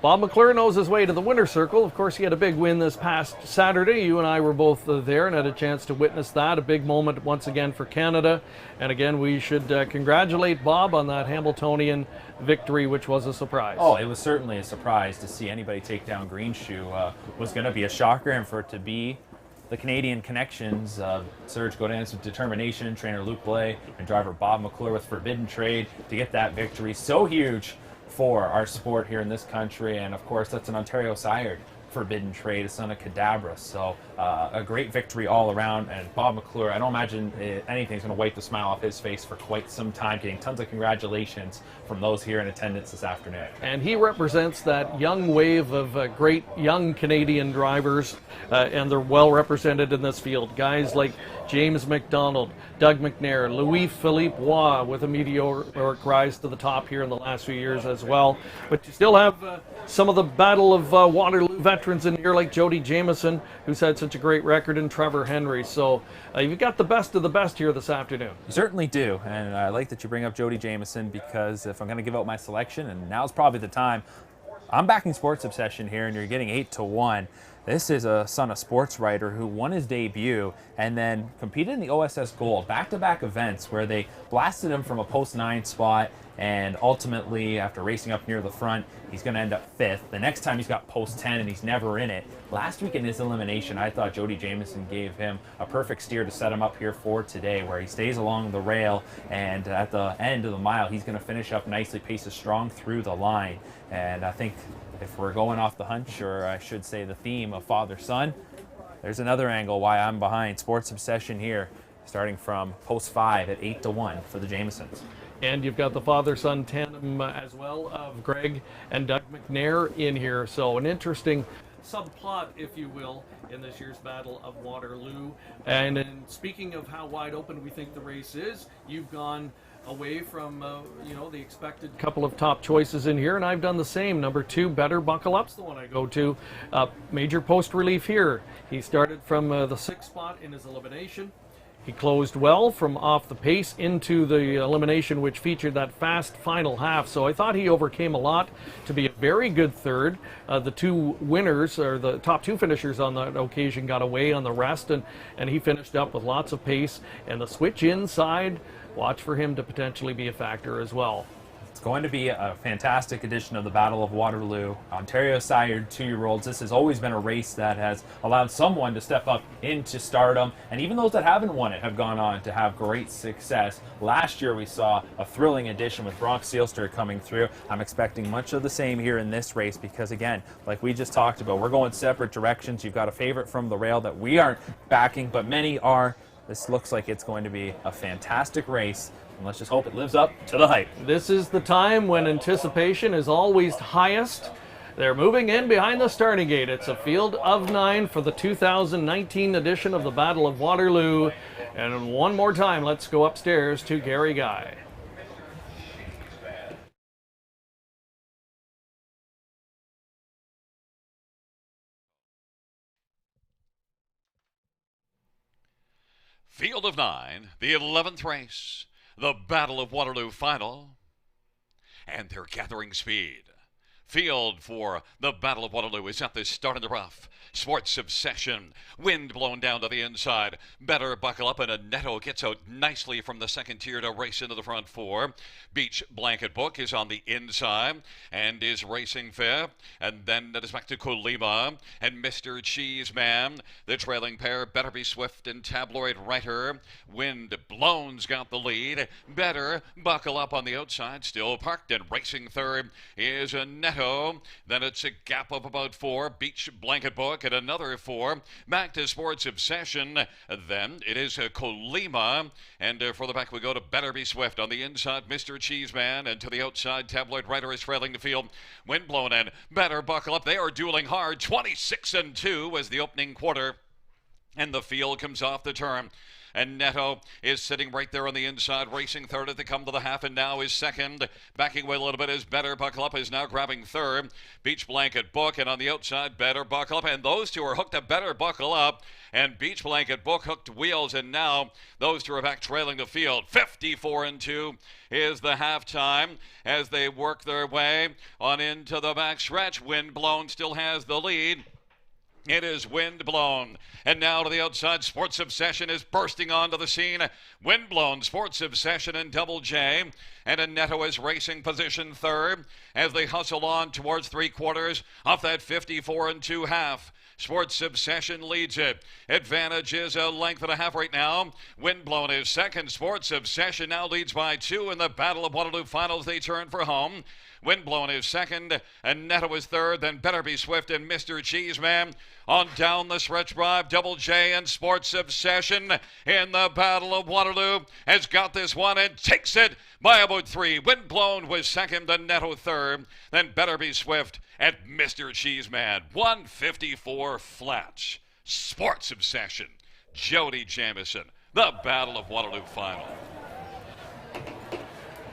Bob McClure knows his way to the winner's circle. Of course, he had a big win this past Saturday. You and I were both there and had a chance to witness that. A big moment once again for Canada. And again, we should congratulate Bob on that Hamiltonian victory, which was a surprise. Oh, it was certainly a surprise to see anybody take down Green Shoe. Was going to be a shocker, and for it to be the Canadian connections of Serge Godin's with determination, trainer Luc Blais, and driver Bob McClure with Forbidden Trade to get that victory so huge for our sport here in this country. And of course, that's an Ontario sired Forbidden Trade, a son of Cadabra. So a great victory all around. And Bob McClure, I don't imagine anything's going to wipe the smile off his face for quite some time, getting tons of congratulations from those here in attendance this afternoon. And he represents that young wave of great young Canadian drivers, and they're well represented in this field. Guys like James McDonald, Doug McNair, Louis-Philippe Roy with a meteoric rise to the top here in the last few years as well. But you still have some of the Battle of Waterloo veterans in here, like Jody Jamieson, who's had such a great record, and Trevor Henry. So you've got the best of the best here this afternoon. You certainly do, and I like that you bring up Jody Jamieson, because if I'm going to give out my selection, and now's probably the time, I'm backing Sports Obsession here, and you're getting 8-1. This is a son of sports writer who won his debut and then competed in the OSS Gold, back-to-back events where they blasted him from a post 9 spot, and ultimately, after racing up near the front, he's going to end up 5th. The next time he's got post 10 and he's never in it. Last week in his elimination, I thought Jody Jamieson gave him a perfect steer to set him up here for today, where he stays along the rail, and at the end of the mile, he's going to finish up nicely, paces strong through the line. And I think if we're going off the hunch, or I should say the theme of father-son, there's another angle why I'm behind Sports Obsession here, starting from post 5 at 8-1 for the Jamiesons. And you've got the father-son tandem as well of Greg and Doug McNair in here. So an interesting subplot, if you will, in this year's Battle of Waterloo. And in speaking of how wide open we think the race is, you've gone away from the expected couple of top choices in here, and I've done the same. Number 2, Better Buckle Up's the one I go to. Major post relief here. He started from the 6th spot in his elimination. He closed well from off the pace into the elimination, which featured that fast final half. So I thought he overcame a lot to be a very good third. The 2 winners, or the top 2 finishers on that occasion, got away on the rest, and he finished up with lots of pace. And the switch inside, watch for him to potentially be a factor as well. It's going to be a fantastic edition of the Battle of Waterloo. Ontario sired 2-year-olds. This has always been a race that has allowed someone to step up into stardom, and even those that haven't won it have gone on to have great success. Last year we saw a thrilling edition with Bronx Sealster coming through. I'm expecting much of the same here in this race, because again, like we just talked about, we're going separate directions. You've got a favorite from the rail that we aren't backing, but many are. This looks like it's going to be a fantastic race And let's just hope it lives up to the hype. This is the time when anticipation is always highest. They're moving in behind the starting gate. It's a field of 9 for the 2019 edition of the Battle of Waterloo. And one more time, let's go upstairs to Gary Guy. Field of 9, the 11th race, the Battle of Waterloo final, and they're gathering speed. Field for the Battle of Waterloo is at the start of the rough. Sports Obsession, wind blown down to the inside. Better buckle up, and a Netto gets out nicely from the second tier to race into the front 4. Beach Blanket Book is on the inside and is racing fifth. And then it is back to Colima and Mr. Cheeseman. The trailing pair, Better Be Swift and Tabloid Writer. Wind Blown's got the lead. Better buckle up on the outside, still parked, and racing third is a Netto. Then it's a gap of about 4. Beach Blanket Book and another 4. Back to Sports Obsession. Then it is Colima. And for the back we go to Better Be Swift. On the inside, Mr. Cheeseman. And to the outside, Tabloid Writer is trailing the field. Windblown and Better Buckle Up. They are dueling hard. 26-2 as the opening quarter. And the field comes off the turn. And Netto is sitting right there on the inside, racing third as they come to the half, and now is second. Backing away a little bit is Better Buckle Up, is now grabbing third. Beach Blanket Book, and on the outside, Better Buckle Up. And those two are hooked to Better Buckle Up. And Beach Blanket Book hooked wheels, and now those two are back trailing the field. 54-2 is the halftime as they work their way on into the back stretch. Windblown still has the lead. It is Windblown. And now to the outside, Sports Obsession is bursting onto the scene. Windblown, Sports Obsession, and Double J. And a Netto is racing position third as they hustle on towards three quarters off that 54-2 half. Sports Obsession leads it. Advantage is a length and a half right now. Windblown is second. Sports Obsession now leads by 2 in the Battle of Waterloo finals. They turn for home. Windblown is second, and Netto is third, then Better Be Swift and Mr. Cheeseman. On down the stretch drive, Double J and Sports Obsession in the Battle of Waterloo has got this one and takes it by about 3. Windblown was second, and Netto third, then Better Be Swift and Mr. Cheeseman. 154 flats. Sports Obsession, Jody Jamieson, the Battle of Waterloo final.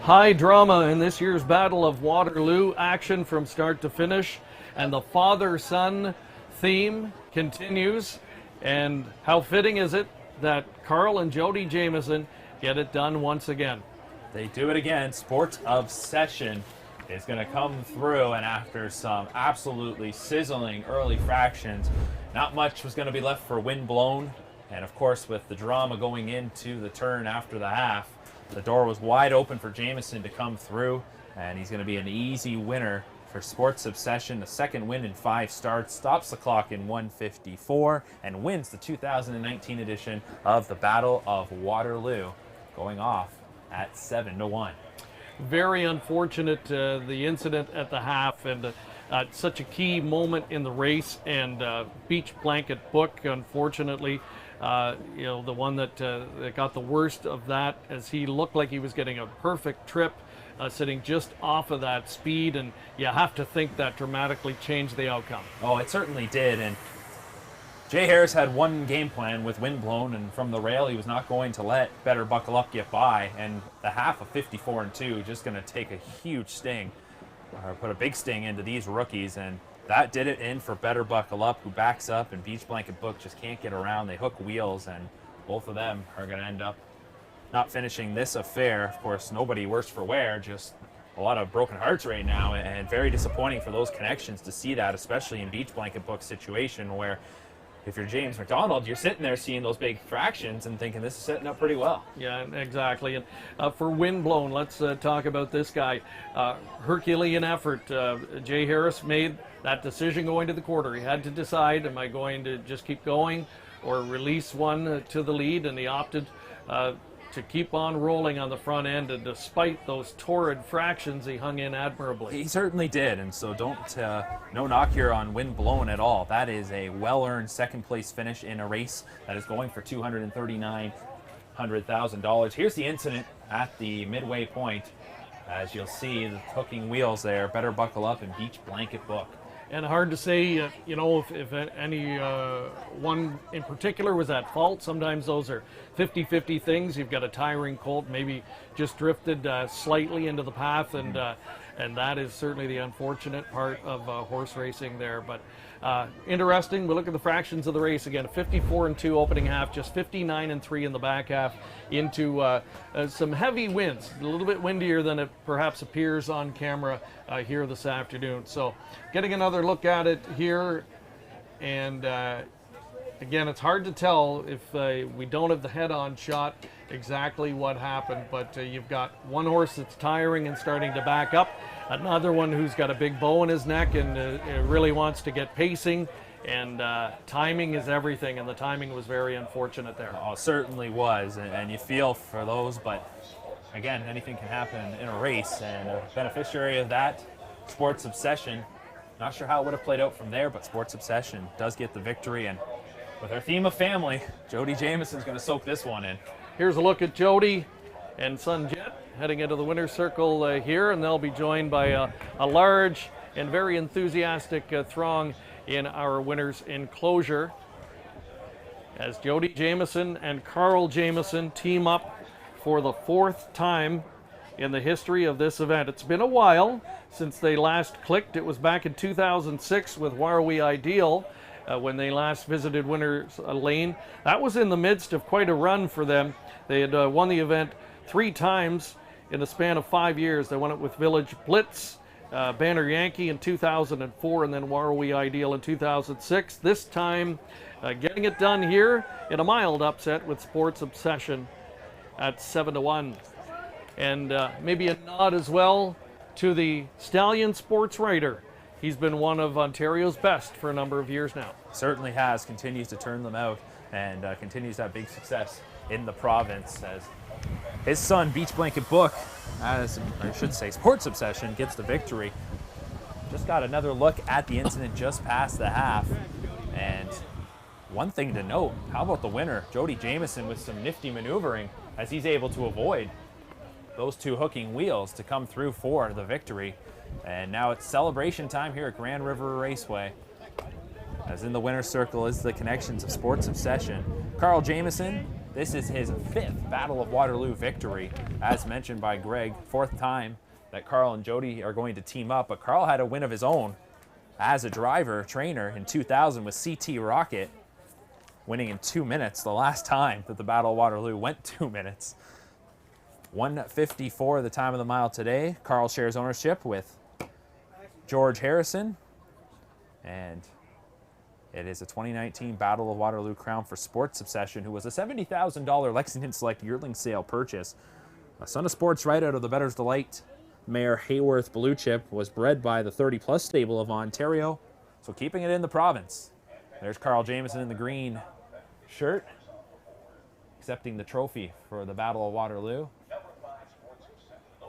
High drama in this year's Battle of Waterloo, action from start to finish, and the father-son theme continues. And how fitting is it that Carl and Jody Jamieson get it done once again? They do it again. Sports Obsession is going to come through, and after some absolutely sizzling early fractions, not much was going to be left for Windblown. And of course, with the drama going into the turn after the half, the door was wide open for Jamieson to come through, and he's going to be an easy winner for Sports Obsession. The second win in 5 starts, stops the clock in 1:54, and wins the 2019 edition of the Battle of Waterloo, going off at 7-1. Very unfortunate, the incident at the half, and such a key moment in the race. And Beach Blanket Book, unfortunately, the one that got the worst of that, as he looked like he was getting a perfect trip, sitting just off of that speed, and you have to think that dramatically changed the outcome. Oh, it certainly did, and Jay Harris had one game plan with Windblown, and from the rail he was not going to let Better Buckle Up get by, and the half of 54-2 just going to take a huge sting, or put a big sting into these rookies, and that did it in for Better Buckle Up, who backs up, and Beach Blanket Book just can't get around. They hook wheels, and both of them are going to end up not finishing this affair. Of course, nobody worse for wear, just a lot of broken hearts right now, and very disappointing for those connections to see that, especially in Beach Blanket Book's situation, where if you're James McDonald, you're sitting there seeing those big fractions and thinking this is setting up pretty well. Yeah, exactly. And for Windblown, let's talk about this guy. Herculean effort. Jay Harris made that decision going to the quarter. He had to decide, am I going to just keep going or release one to the lead? And he opted to keep on rolling on the front end, and despite those torrid fractions, he hung in admirably. He certainly did, and so don't, no knock here on Windblown at all. That is a well-earned second-place finish in a race that is going for $239 $100,000. Here's the incident at the midway point. As you'll see, the hooking wheels there. Better buckle up and Beach Blanket Book. And hard to say, you know, if any one in particular was at fault. Sometimes those are 50-50 things. You've got a tiring colt, maybe just drifted slightly into the path, and that is certainly the unfortunate part of horse racing there. But interesting. We look at the fractions of the race again. 54-2 opening half, just 59-3 in the back half, into some heavy winds. A little bit windier than it perhaps appears on camera here this afternoon. So getting another look at it here, and again, it's hard to tell if we don't have the head-on shot exactly what happened, but you've got one horse that's tiring and starting to back up, another one who's got a big bow in his neck and really wants to get pacing, and timing is everything, and the timing was very unfortunate there. Oh, it certainly was, and you feel for those, but again, anything can happen in a race, and a beneficiary of that, Sports Obsession. Not sure how it would have played out from there, but Sports Obsession does get the victory, and with our theme of family, Jody Jameson's going to soak this one in. Here's a look at Jody and son Jet heading into the winner's circle here, and they'll be joined by a large and very enthusiastic throng in our winner's enclosure as Jody Jameson and Carl Jameson team up for the 4th time in the history of this event. It's been a while since they last clicked. It was back in 2006 with Why Are We Ideal when they last visited Winners Lane. That was in the midst of quite a run for them. They had won the event 3 times in the span of 5 years. They won it with Village Blitz, Banner Yankee in 2004, and then Why Are We Ideal in 2006. This time getting it done here in a mild upset with Sports Obsession at 7-1. And maybe a nod as well to the Stallion sports writer. He's been one of Ontario's best for a number of years now. Certainly has, continues to turn them out, and continues to have big success in the province as his son, Beach Blanket Book, as I should say, Sports Obsession, gets the victory. Just got another look at the incident just past the half, and one thing to note, how about the winner, Jody Jameson, with some nifty maneuvering as he's able to avoid those 2 hooking wheels to come through for the victory. And now it's celebration time here at Grand River Raceway. As in the winner's circle is the connections of Sports Obsession. Carl Jameson, this is his 5th Battle of Waterloo victory. As mentioned by Greg, 4th time that Carl and Jody are going to team up. But Carl had a win of his own as a driver, trainer in 2000 with CT Rocket, winning in 2 minutes the last time that the Battle of Waterloo went 2 minutes. 1:54 the time of the mile today. Carl shares ownership with George Harrison, and it is a 2019 Battle of Waterloo crown for Sports Obsession, who was a $70,000 Lexington Select yearling sale purchase. A son of sports right out of the Bettor's Delight Mayor Hayworth Blue Chip, was bred by the 30-plus stable of Ontario, so keeping it in the province. There's Carl Jameson in the green shirt, accepting the trophy for the Battle of Waterloo,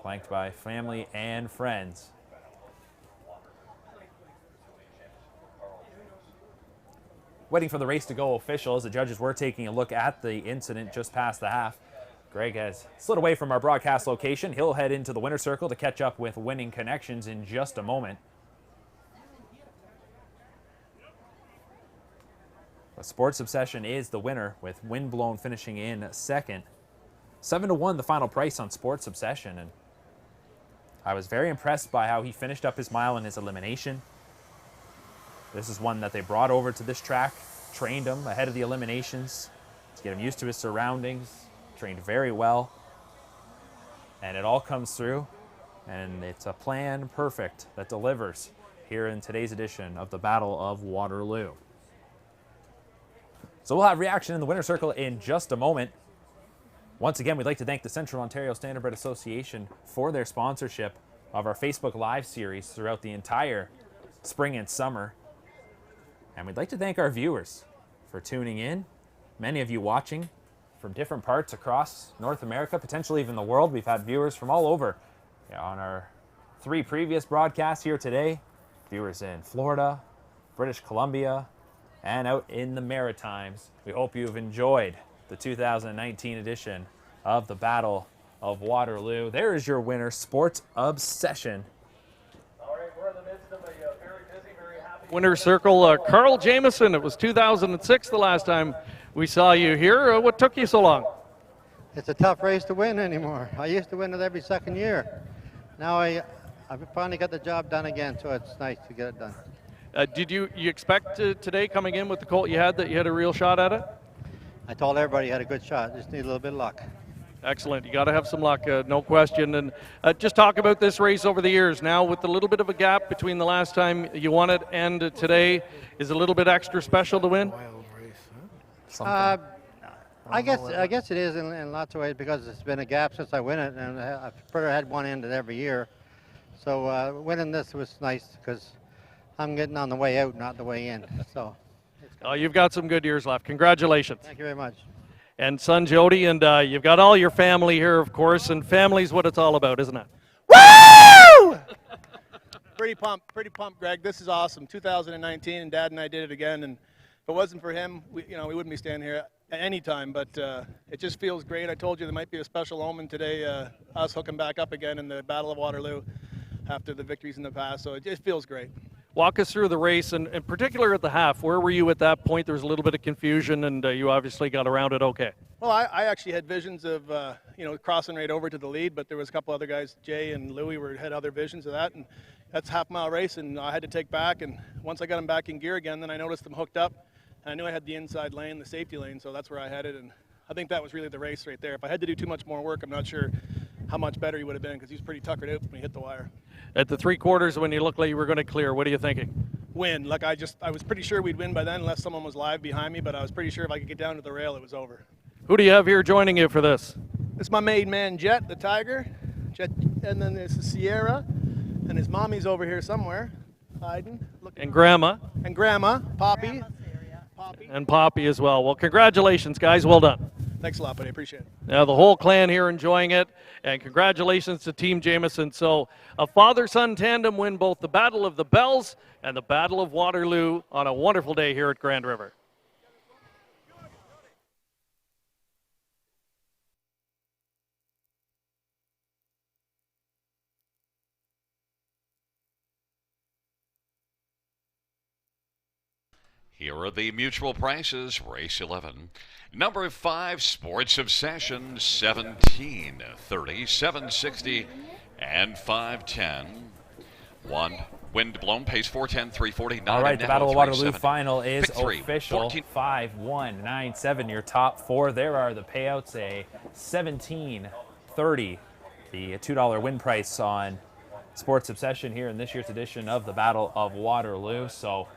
flanked by family and friends. Waiting for the race to go official as the judges were taking a look at the incident just past the half. Greg has slid away from our broadcast location. He'll head into the winner's circle to catch up with Winning Connections in just a moment. But Sports Obsession is the winner, with Windblown finishing in 2nd. 7-1 the final price on Sports Obsession, and I was very impressed by how he finished up his mile in his elimination. This is one that they brought over to this track, trained him ahead of the eliminations to get him used to his surroundings, trained very well, and it all comes through, and it's a plan perfect that delivers here in today's edition of the Battle of Waterloo. So we'll have reaction in the winner's circle in just a moment. Once again, we'd like to thank the Central Ontario Standardbred Association for their sponsorship of our Facebook Live series throughout the entire spring and summer. And we'd like to thank our viewers for tuning in. Many of you watching from different parts across North America, potentially even the world. We've had viewers from all over on our 3 previous broadcasts here today. Viewers in Florida, British Columbia, and out in the Maritimes. We hope you've enjoyed the 2019 edition of the Battle of Waterloo. There is your winner, Sports Obsession. Winner's circle, Carl Jamieson. It was 2006 the last time we saw you here. What took you so long? It's a tough race to win anymore. I used to win it every second year. Now I finally got the job done again, so it's nice to get it done. Did you expect today coming in with the colt you had that you had a real shot at it? I told everybody you had a good shot. Just need a little bit of luck. Excellent. You got to have some luck, no question. And just talk about this race over the years. Now, with a little bit of a gap between the last time you won it and today, is it a little bit extra special to win? I guess it is in lots of ways because it's been a gap since I win it, and I've sort of had one ended every year. So winning this was nice because I'm getting on the way out, not the way in. So you've got some good years left. Congratulations. Thank you very much. And son Jody, and you've got all your family here, of course, and family's what it's all about, isn't it? Woo! Pretty pumped, Greg. This is awesome. 2019, and Dad and I did it again. And if it wasn't for him, we wouldn't be standing here at any time. But it just feels great. I told you there might be a special omen today, us hooking back up again in the Battle of Waterloo after the victories in the past. So it just feels great. Walk us through the race, and in particular at the half. Where were you at that point? There was a little bit of confusion, and you obviously got around it okay. Well, I actually had visions of, crossing right over to the lead, but there was a couple other guys, Jay and Louie, had other visions of that, and that's a half-mile race, and I had to take back, and once I got them back in gear again, then I noticed them hooked up, and I knew I had the inside lane, the safety lane, so that's where I had it, and I think that was really the race right there. If I had to do too much more work, I'm not sure how much better he would have been because he was pretty tuckered out when he hit the wire. At the 3/4, when you looked like you were going to clear, what are you thinking? Win. Like I was pretty sure we'd win by then unless someone was live behind me, but I was pretty sure if I could get down to the rail, it was over. Who do you have here joining you for this? It's my main man, Jet, the Tiger. Jet, and then there's the Sierra, and his mommy's over here somewhere, hiding. And Grandma. And Grandma, Poppy. And Poppy as well. Well, congratulations, guys. Well done. Thanks a lot, buddy. Appreciate it. Now, the whole clan here enjoying it, and congratulations to Team Jamieson. So, a father-son tandem win both the Battle of the Bells and the Battle of Waterloo on a wonderful day here at Grand River. Here are the mutual prices. Race 11. Number 5, Sports Obsession, 1730, 760, and 510. 1, Wind Blown, pays 410, 340. All right, the Battle of Waterloo final is official. 5197, your top 4. There are the payouts, a 1730, the $2 win price on Sports Obsession here in this year's edition of the Battle of Waterloo. So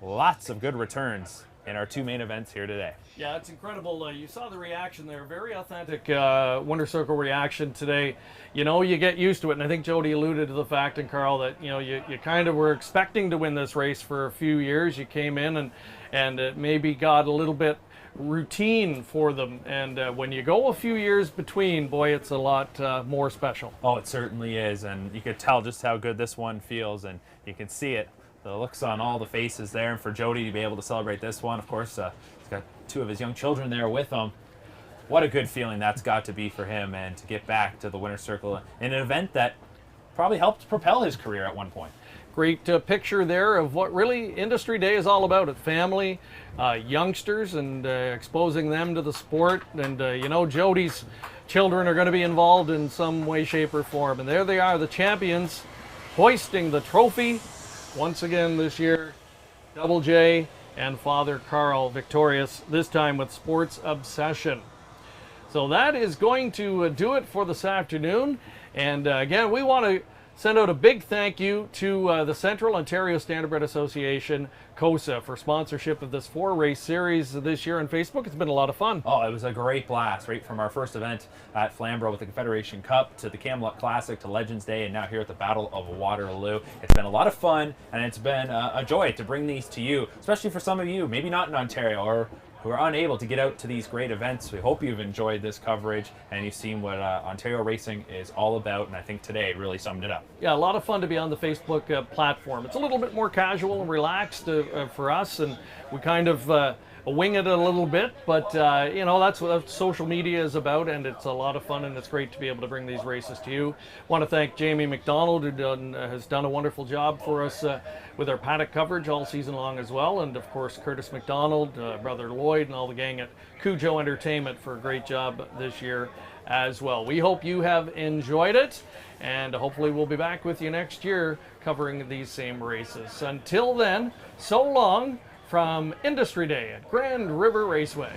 lots of good returns in our 2 main events here today. Yeah, it's incredible. You saw the reaction there. Very authentic Winter Circle reaction today. You get used to it, and I think Jody alluded to the fact, and Carl, that you kind of were expecting to win this race for a few years. You came in and it maybe got a little bit routine for them, and when you go a few years between, boy, it's a lot more special. Oh, it certainly is, and you could tell just how good this one feels, and you can see it. The looks on all the faces there, and for Jody to be able to celebrate this one, of course, he's got 2 of his young children there with him. What a good feeling that's got to be for him, and to get back to the Winner's Circle in an event that probably helped propel his career at one point. Great picture there of what really Industry Day is all about. Family, youngsters, and exposing them to the sport. And Jody's children are going to be involved in some way, shape, or form. And there they are, the champions, hoisting the trophy. Once again this year, Double J and Father Carl victorious, this time with Sports Obsession. So that is going to do it for this afternoon. And again, we want to send out a big thank you to the Central Ontario Standardbred Association, COSA, for sponsorship of this 4-race series this year on Facebook. It's been a lot of fun. Oh, it was a great blast, right from our first event at Flamborough with the Confederation Cup to the Camelot Classic to Legends Day, and now here at the Battle of Waterloo. It's been a lot of fun, and it's been a joy to bring these to you, especially for some of you, maybe not in Ontario or who are unable to get out to these great events. We hope you've enjoyed this coverage and you've seen what Ontario racing is all about, and I think today really summed it up. Yeah, a lot of fun to be on the Facebook platform. It's a little bit more casual and relaxed for us, and we kind of wing it a little bit, but you know, that's what social media is about, and it's a lot of fun, and it's great to be able to bring these races to you. Want to thank Jamie McDonald, who has done a wonderful job for us with our paddock coverage all season long as well, and of course Curtis McDonald, brother Lloyd, and all the gang at Cujo Entertainment for a great job this year as well. We hope you have enjoyed it, and hopefully we'll be back with you next year covering these same races. Until then, so long from Industry Day at Grand River Raceway.